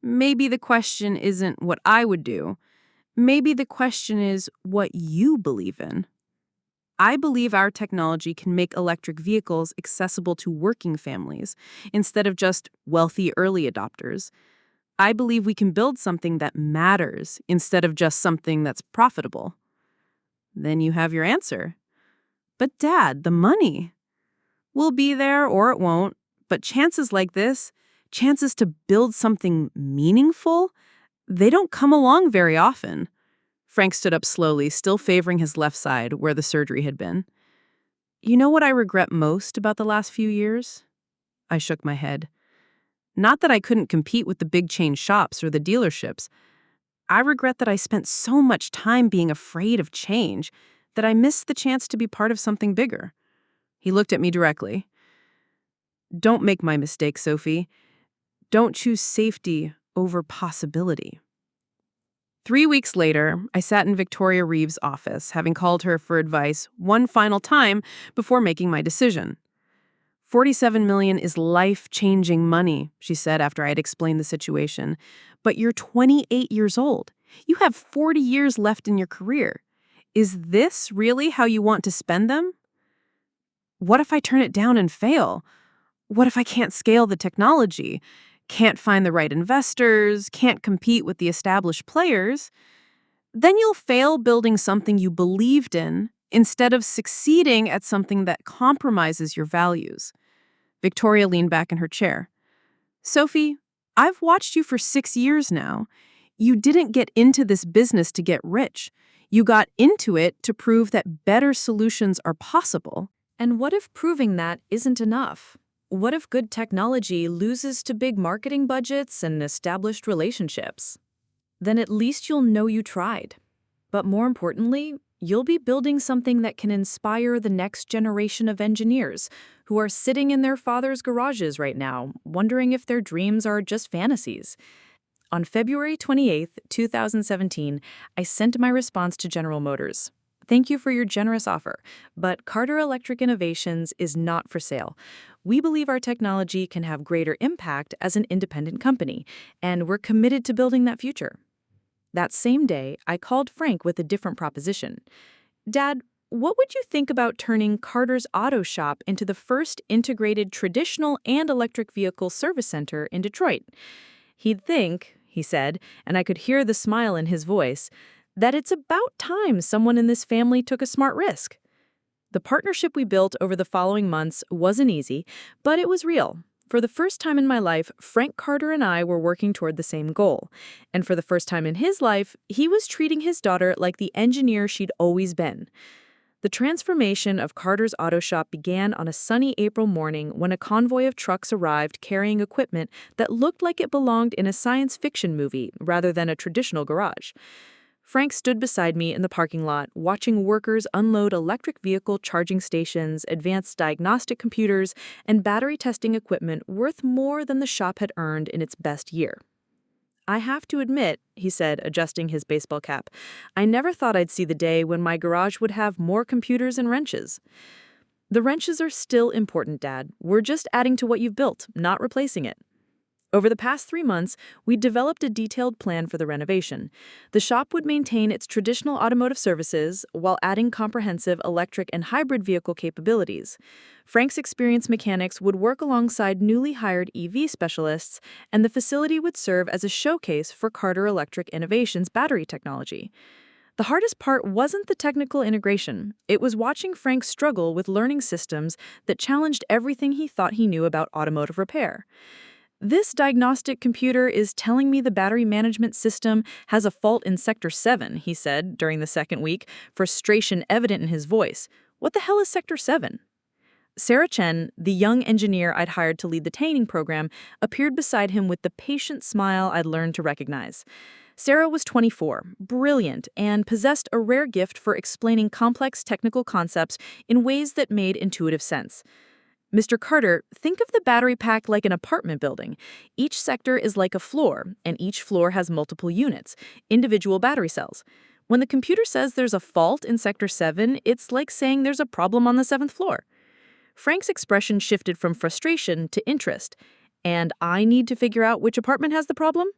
Maybe the question isn't what I would do. Maybe the question is what you believe in. I believe our technology can make electric vehicles accessible to working families instead of just wealthy early adopters. I believe we can build something that matters instead of just something that's profitable. Then you have your answer. But Dad, the money will be there or it won't, but chances like this, chances to build something meaningful, they don't come along very often. Frank stood up slowly, still favoring his left side where the surgery had been. You know what I regret most about the last few years? I shook my head. Not that I couldn't compete with the big chain shops or the dealerships. I regret that I spent so much time being afraid of change that I missed the chance to be part of something bigger. He looked at me directly. Don't make my mistake, Sophie. Don't choose safety over possibility. 3 weeks later, I sat in Victoria Reeves' office, having called her for advice one final time before making my decision. $47 million is life-changing money, she said after I had explained the situation. But you're 28 years old. You have 40 years left in your career. Is this really how you want to spend them? What if I turn it down and fail? What if I can't scale the technology? Can't find the right investors, can't compete with the established players? Then you'll fail building something you believed in instead of succeeding at something that compromises your values. Victoria leaned back in her chair. Sophie, I've watched you for 6 years now. You didn't get into this business to get rich. You got into it to prove that better solutions are possible. And what if proving that isn't enough? What if good technology loses to big marketing budgets and established relationships? Then at least you'll know you tried. But more importantly, you'll be building something that can inspire the next generation of engineers who are sitting in their father's garages right now, wondering if their dreams are just fantasies. On February 28, 2017, I sent my response to General Motors. Thank you for your generous offer, but Carter Electric Innovations is not for sale. We believe our technology can have greater impact as an independent company, and we're committed to building that future. That same day, I called Frank with a different proposition. Dad, what would you think about turning Carter's Auto Shop into the first integrated traditional and electric vehicle service center in Detroit? He'd think, he said, and I could hear the smile in his voice, that it's about time someone in this family took a smart risk. The partnership we built over the following months wasn't easy, but it was real. For the first time in my life, Frank Carter and I were working toward the same goal. And for the first time in his life, he was treating his daughter like the engineer she'd always been. The transformation of Carter's Auto Shop began on a sunny April morning when a convoy of trucks arrived carrying equipment that looked like it belonged in a science fiction movie rather than a traditional garage. Frank stood beside me in the parking lot, watching workers unload electric vehicle charging stations, advanced diagnostic computers, and battery testing equipment worth more than the shop had earned in its best year. I have to admit, he said, adjusting his baseball cap, I never thought I'd see the day when my garage would have more computers and wrenches. The wrenches are still important, Dad. We're just adding to what you've built, not replacing it. Over the past 3 months, we developed a detailed plan for the renovation. The shop would maintain its traditional automotive services while adding comprehensive electric and hybrid vehicle capabilities. Frank's experienced mechanics would work alongside newly hired EV specialists, and the facility would serve as a showcase for Carter Electric Innovations battery technology. The hardest part wasn't the technical integration. It was watching Frank struggle with learning systems that challenged everything he thought he knew about automotive repair. This diagnostic computer is telling me the battery management system has a fault in Sector 7, he said during the second week, frustration evident in his voice. What the hell is Sector 7? Sarah Chen, the young engineer I'd hired to lead the training program, appeared beside him with the patient smile I'd learned to recognize. Sarah was 24, brilliant, and possessed a rare gift for explaining complex technical concepts in ways that made intuitive sense. Mr. Carter, think of the battery pack like an apartment building. Each sector is like a floor, and each floor has multiple units, individual battery cells. When the computer says there's a fault in Sector 7, it's like saying there's a problem on the 7th floor. Frank's expression shifted from frustration to interest. And I need to figure out which apartment has the problem?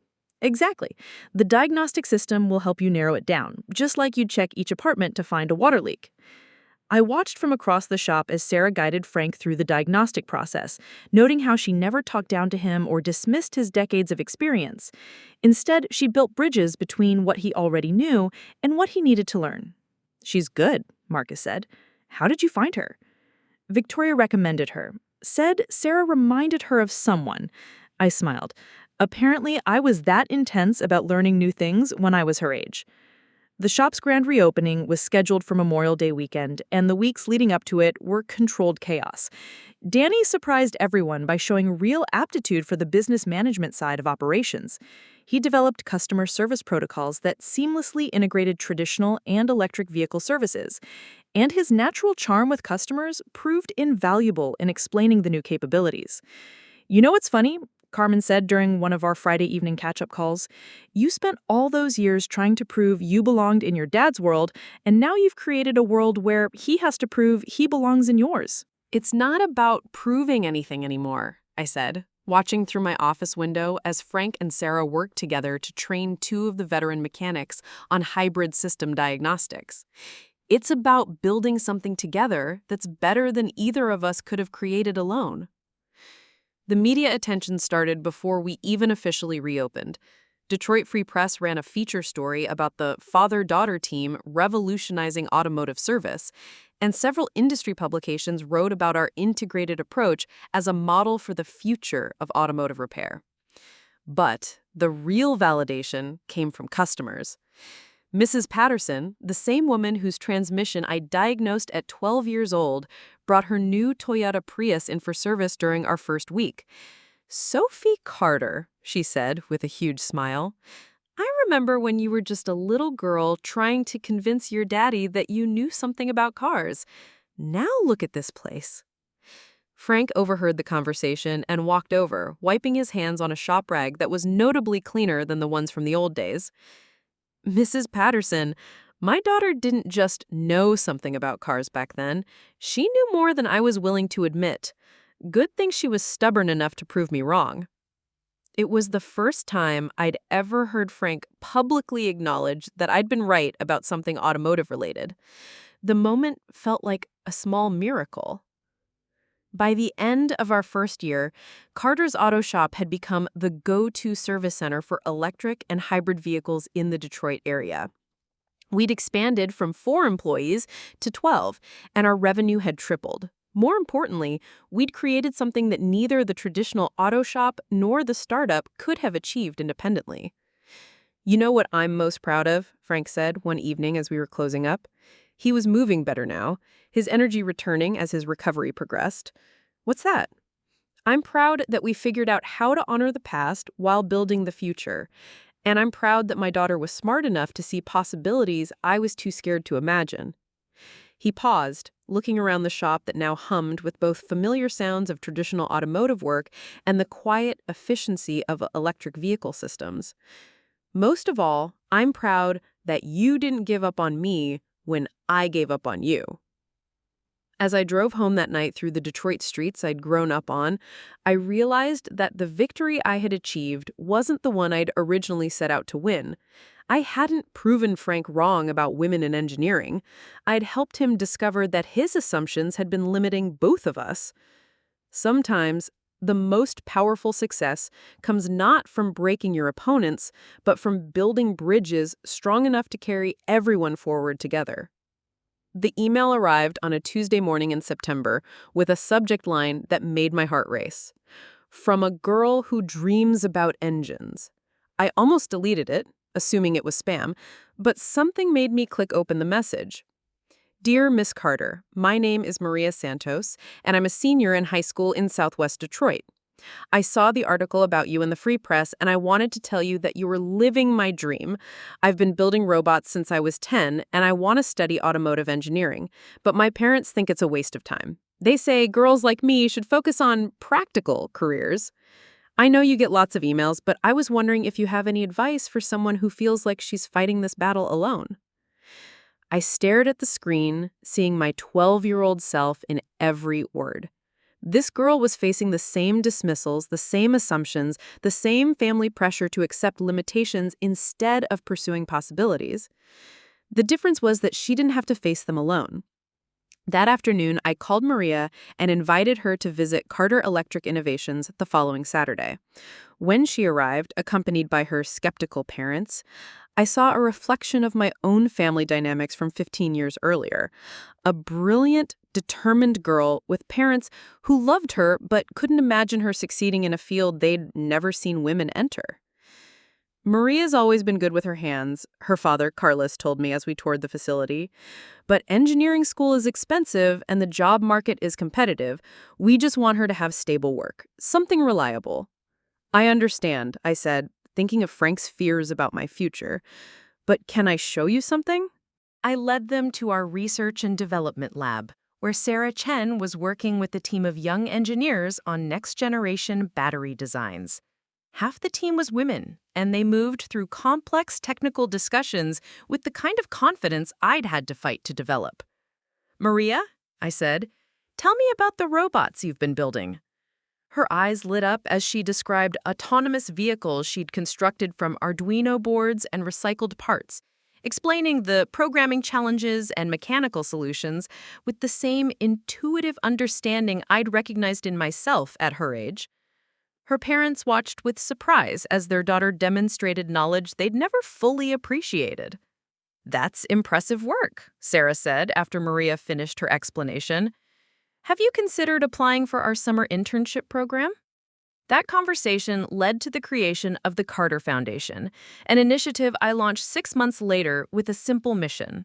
Exactly. The diagnostic system will help you narrow it down, just like you'd check each apartment to find a water leak. I watched from across the shop as Sarah guided Frank through the diagnostic process, noting how she never talked down to him or dismissed his decades of experience. Instead, she built bridges between what he already knew and what he needed to learn. "She's good," Marcus said. "How did you find her?" Victoria recommended her. Said Sarah reminded her of someone. I smiled. Apparently, I was that intense about learning new things when I was her age. The shop's grand reopening was scheduled for Memorial Day weekend, and the weeks leading up to it were controlled chaos. Danny surprised everyone by showing real aptitude for the business management side of operations. He developed customer service protocols that seamlessly integrated traditional and electric vehicle services, and his natural charm with customers proved invaluable in explaining the new capabilities. "You know what's funny?" Carmen said during one of our Friday evening catch-up calls. "You spent all those years trying to prove you belonged in your dad's world, and now you've created a world where he has to prove he belongs in yours." It's not about proving anything anymore, I said, watching through my office window as Frank and Sarah worked together to train two of the veteran mechanics on hybrid system diagnostics. It's about building something together that's better than either of us could have created alone. The media attention started before we even officially reopened. Detroit Free Press ran a feature story about the father-daughter team revolutionizing automotive service, and several industry publications wrote about our integrated approach as a model for the future of automotive repair. But the real validation came from customers. Mrs. Patterson, the same woman whose transmission I diagnosed at 12 years old, brought her new Toyota Prius in for service during our first week. "Sophie Carter," she said with a huge smile, "I remember when you were just a little girl trying to convince your daddy that you knew something about cars. Now look at this place." Frank overheard the conversation and walked over, wiping his hands on a shop rag that was notably cleaner than the ones from the old days. "Mrs. Patterson, my daughter didn't just know something about cars back then. She knew more than I was willing to admit. Good thing she was stubborn enough to prove me wrong." It was the first time I'd ever heard Frank publicly acknowledge that I'd been right about something automotive-related. The moment felt like a small miracle. By the end of our first year, Carter's Auto Shop had become the go-to service center for electric and hybrid vehicles in the Detroit area. We'd expanded from 4 employees to 12, and our revenue had tripled. More importantly, we'd created something that neither the traditional auto shop nor the startup could have achieved independently. "You know what I'm most proud of?" Frank said one evening as we were closing up. He was moving better now, his energy returning as his recovery progressed. "What's that?" "I'm proud that we figured out how to honor the past while building the future. And I'm proud that my daughter was smart enough to see possibilities I was too scared to imagine." He paused, looking around the shop that now hummed with both familiar sounds of traditional automotive work and the quiet efficiency of electric vehicle systems. "Most of all, I'm proud that you didn't give up on me when I gave up on you." As I drove home that night through the Detroit streets I'd grown up on, I realized that the victory I had achieved wasn't the one I'd originally set out to win. I hadn't proven Frank wrong about women in engineering. I'd helped him discover that his assumptions had been limiting both of us. Sometimes, the most powerful success comes not from breaking your opponents, but from building bridges strong enough to carry everyone forward together. The email arrived on a Tuesday morning in September with a subject line that made my heart race. "From a girl who dreams about engines." I almost deleted it, assuming it was spam, but something made me click open the message. "Dear Miss Carter, my name is Maria Santos, and I'm a senior in high school in Southwest Detroit. I saw the article about you in the Free Press, and I wanted to tell you that you were living my dream. I've been building robots since I was 10, and I want to study automotive engineering, but my parents think it's a waste of time. They say girls like me should focus on practical careers. I know you get lots of emails, but I was wondering if you have any advice for someone who feels like she's fighting this battle alone." I stared at the screen, seeing my 12-year-old self in every word. This girl was facing the same dismissals, the same assumptions, the same family pressure to accept limitations instead of pursuing possibilities. The difference was that she didn't have to face them alone. That afternoon, I called Maria and invited her to visit Carter Electric Innovations the following Saturday. When she arrived, accompanied by her skeptical parents, I saw a reflection of my own family dynamics from 15 years earlier. A brilliant, determined girl with parents who loved her but couldn't imagine her succeeding in a field they'd never seen women enter. Maria's always been good with her hands, her father, Carlos, told me as we toured the facility. But engineering school is expensive and the job market is competitive. We just want her to have stable work, something reliable. I understand, I said, thinking of Frank's fears about my future. But can I show you something? I led them to our research and development lab, where Sarah Chen was working with a team of young engineers on next-generation battery designs. Half the team was women, and they moved through complex technical discussions with the kind of confidence I'd had to fight to develop. "Maria," I said, "tell me about the robots you've been building." Her eyes lit up as she described autonomous vehicles she'd constructed from Arduino boards and recycled parts, explaining the programming challenges and mechanical solutions with the same intuitive understanding I'd recognized in myself at her age. Her parents watched with surprise as their daughter demonstrated knowledge they'd never fully appreciated. "That's impressive work," Sarah said after Maria finished her explanation. "Have you considered applying for our summer internship program?" That conversation led to the creation of the Carter Foundation, an initiative I launched 6 months later with a simple mission: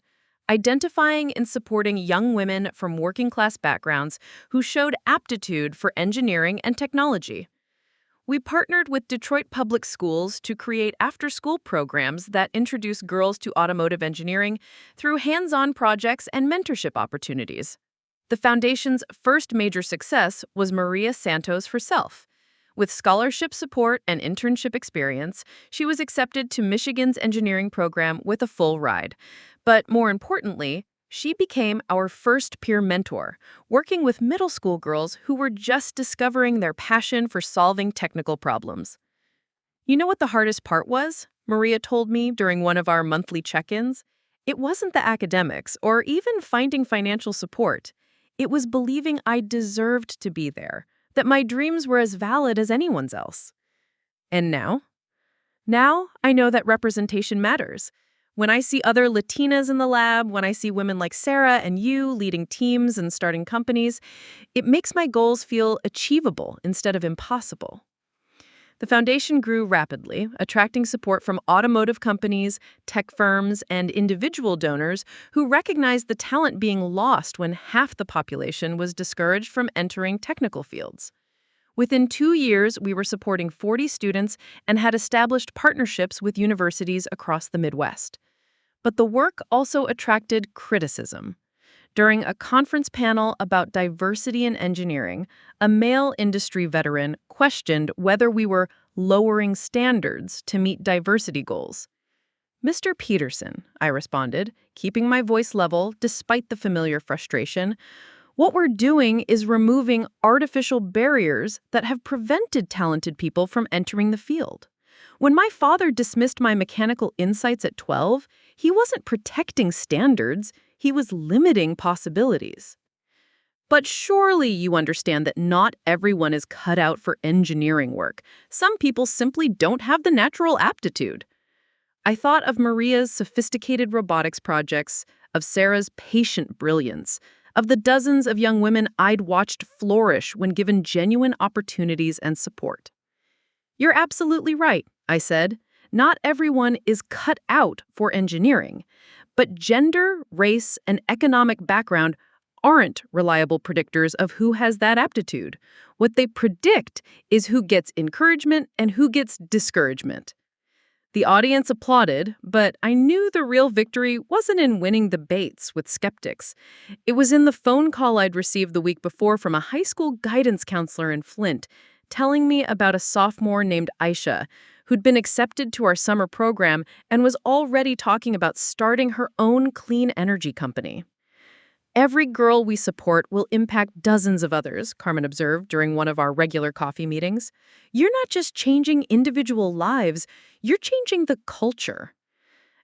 identifying and supporting young women from working-class backgrounds who showed aptitude for engineering and technology. We partnered with Detroit Public Schools to create after-school programs that introduce girls to automotive engineering through hands-on projects and mentorship opportunities. The foundation's first major success was Maria Santos herself. With scholarship support and internship experience, she was accepted to Michigan's engineering program with a full ride. But more importantly, she became our first peer mentor, working with middle school girls who were just discovering their passion for solving technical problems. "You know what the hardest part was?" Maria told me during one of our monthly check-ins. "It wasn't the academics or even finding financial support. It was believing I deserved to be there, that my dreams were as valid as anyone's else." And now? Now I know that representation matters. When I see other Latinas in the lab, when I see women like Sarah and you leading teams and starting companies, it makes my goals feel achievable instead of impossible. The foundation grew rapidly, attracting support from automotive companies, tech firms, and individual donors who recognized the talent being lost when half the population was discouraged from entering technical fields. Within 2 years, we were supporting 40 students and had established partnerships with universities across the Midwest. But the work also attracted criticism. During a conference panel about diversity in engineering, a male industry veteran questioned whether we were lowering standards to meet diversity goals. "Mr. Peterson," I responded, keeping my voice level despite the familiar frustration, "what we're doing is removing artificial barriers that have prevented talented people from entering the field. When my father dismissed my mechanical insights at 12, he wasn't protecting standards, he was limiting possibilities." But surely you understand that not everyone is cut out for engineering work. Some people simply don't have the natural aptitude. I thought of Maria's sophisticated robotics projects, of Sarah's patient brilliance, of the dozens of young women I'd watched flourish when given genuine opportunities and support. "You're absolutely right," I said. "Not everyone is cut out for engineering. But gender, race, and economic background aren't reliable predictors of who has that aptitude. What they predict is who gets encouragement and who gets discouragement." The audience applauded, but I knew the real victory wasn't in winning debates with skeptics. It was in the phone call I'd received the week before from a high school guidance counselor in Flint, telling me about a sophomore named Aisha, who'd been accepted to our summer program and was already talking about starting her own clean energy company. "Every girl we support will impact dozens of others," Carmen observed during one of our regular coffee meetings. "You're not just changing individual lives, you're changing the culture."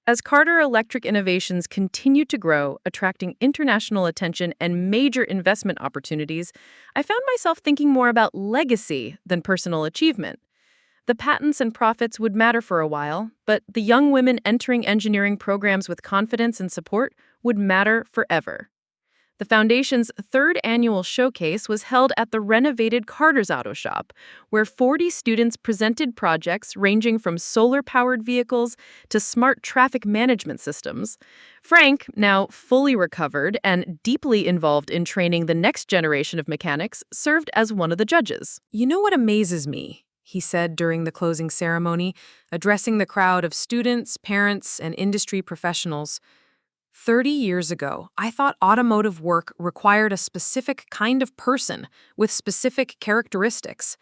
As Carter Electric Innovations continued to grow, attracting international attention and major investment opportunities, I found myself thinking more about legacy than personal achievement. The patents and profits would matter for a while, but the young women entering engineering programs with confidence and support would matter forever. The Foundation's third annual showcase was held at the renovated Carter's Auto Shop, where 40 students presented projects ranging from solar-powered vehicles to smart traffic management systems. Frank, now fully recovered and deeply involved in training the next generation of mechanics, served as one of the judges. You know what amazes me? He said during the closing ceremony, addressing the crowd of students, parents, and industry professionals. 30 years ago, I thought automotive work required a specific kind of person with specific characteristics.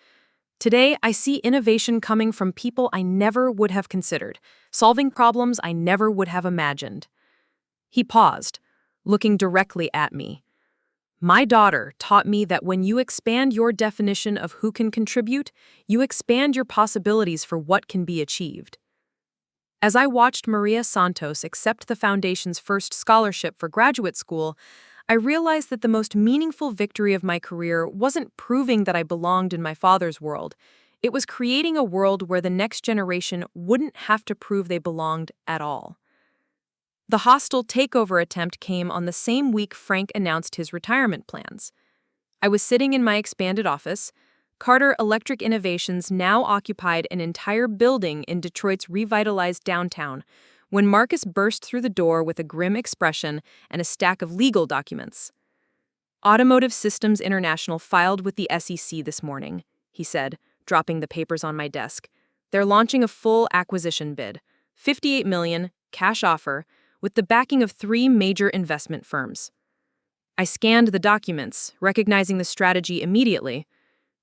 Today, I see innovation coming from people I never would have considered, solving problems I never would have imagined. He paused, looking directly at me. My daughter taught me that when you expand your definition of who can contribute, you expand your possibilities for what can be achieved. As I watched Maria Santos accept the Foundation's first scholarship for graduate school, I realized that the most meaningful victory of my career wasn't proving that I belonged in my father's world. It was creating a world where the next generation wouldn't have to prove they belonged at all. The hostile takeover attempt came on the same week Frank announced his retirement plans. I was sitting in my expanded office. Carter Electric Innovations now occupied an entire building in Detroit's revitalized downtown, when Marcus burst through the door with a grim expression and a stack of legal documents. Automotive Systems International filed with the SEC this morning, he said, dropping the papers on my desk. They're launching a full acquisition bid, $58 million, cash offer, with the backing of 3 major investment firms. I scanned the documents, recognizing the strategy immediately.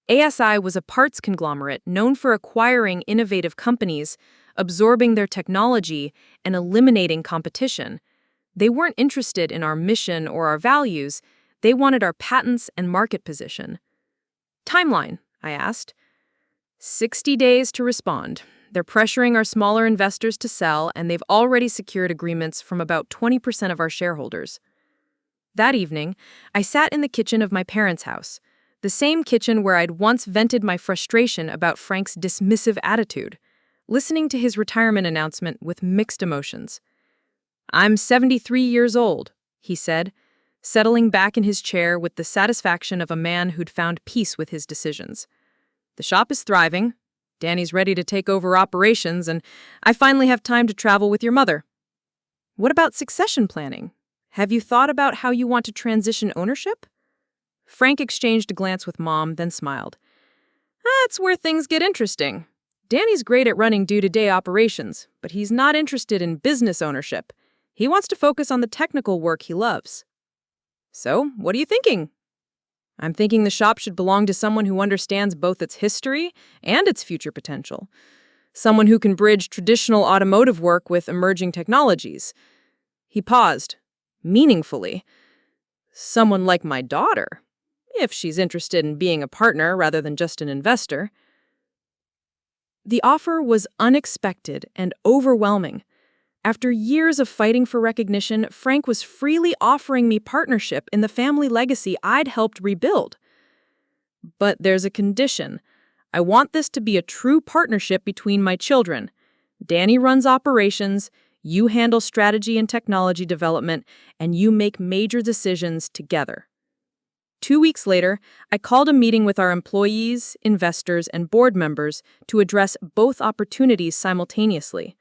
ASI was a parts conglomerate known for acquiring innovative companies, absorbing their technology, and eliminating competition. They weren't interested in our mission or our values. They wanted our patents and market position. Timeline, I asked. 60 days to respond. They're pressuring our smaller investors to sell, and they've already secured agreements from about 20% of our shareholders. That evening, I sat in the kitchen of my parents' house, the same kitchen where I'd once vented my frustration about Frank's dismissive attitude, listening to his retirement announcement with mixed emotions. "I'm 73 years old," he said, settling back in his chair with the satisfaction of a man who'd found peace with his decisions. "The shop is thriving. Danny's ready to take over operations, and I finally have time to travel with your mother. What about succession planning? Have you thought about how you want to transition ownership?" Frank exchanged a glance with Mom, then smiled. "That's where things get interesting. Danny's great at running day-to-day operations, but he's not interested in business ownership. He wants to focus on the technical work he loves." "So, what are you thinking?" "I'm thinking the shop should belong to someone who understands both its history and its future potential. Someone who can bridge traditional automotive work with emerging technologies." He paused, meaningfully. "Someone like my daughter, if she's interested in being a partner rather than just an investor." The offer was unexpected and overwhelming. After years of fighting for recognition, Frank was freely offering me partnership in the family legacy I'd helped rebuild. "But there's a condition. I want this to be a true partnership between my children. Danny runs operations, you handle strategy and technology development, and you make major decisions together." 2 weeks later, I called a meeting with our employees, investors, and board members to address both opportunities simultaneously.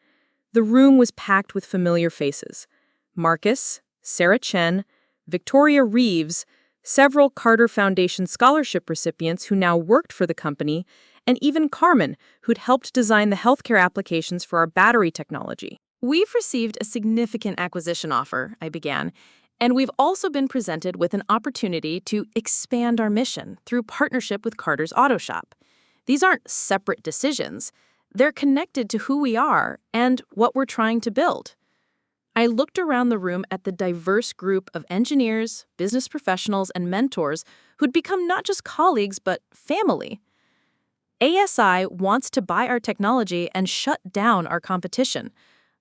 The room was packed with familiar faces: Marcus, Sarah Chen, Victoria Reeves, several Carter Foundation scholarship recipients who now worked for the company, and even Carmen, who'd helped design the healthcare applications for our battery technology. "We've received a significant acquisition offer," I began, "and we've also been presented with an opportunity to expand our mission through partnership with Carter's Auto Shop. These aren't separate decisions. They're connected to who we are and what we're trying to build." I looked around the room at the diverse group of engineers, business professionals, and mentors who'd become not just colleagues but family. ASI wants to buy our technology and shut down our competition.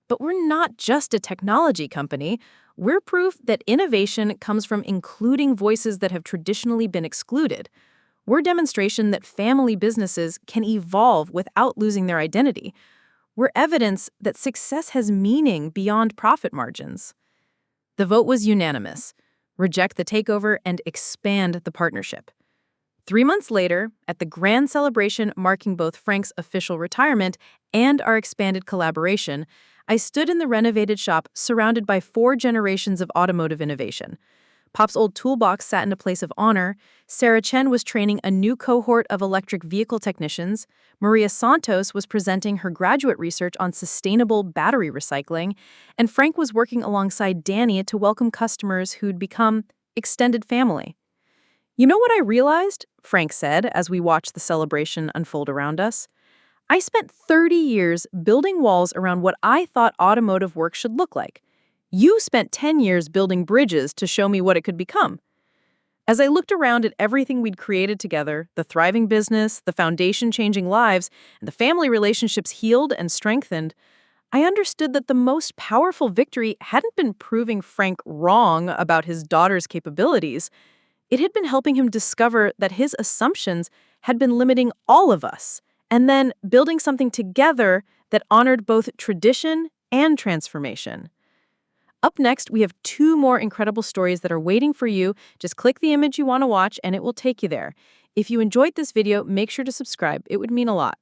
But we're not just a technology company. We're proof that innovation comes from including voices that have traditionally been excluded. We're demonstration that family businesses can evolve without losing their identity. We're evidence that success has meaning beyond profit margins. The vote was unanimous. Reject the takeover and expand the partnership. 3 months later, at the grand celebration marking both Frank's official retirement and our expanded collaboration, I stood in the renovated shop surrounded by 4 generations of automotive innovation. Pop's old toolbox sat in a place of honor. Sarah Chen was training a new cohort of electric vehicle technicians. Maria Santos was presenting her graduate research on sustainable battery recycling. And Frank was working alongside Danny to welcome customers who'd become extended family. "You know what I realized?" Frank said as we watched the celebration unfold around us. "I spent 30 years building walls around what I thought automotive work should look like. You spent 10 years building bridges to show me what it could become." As I looked around at everything we'd created together, the thriving business, the foundation changing lives, and the family relationships healed and strengthened, I understood that the most powerful victory hadn't been proving Frank wrong about his daughter's capabilities. It had been helping him discover that his assumptions had been limiting all of us, and then building something together that honored both tradition and transformation. Up next, we have 2 more incredible stories that are waiting for you. Just click the image you want to watch and it will take you there. If you enjoyed this video, make sure to subscribe. It would mean a lot.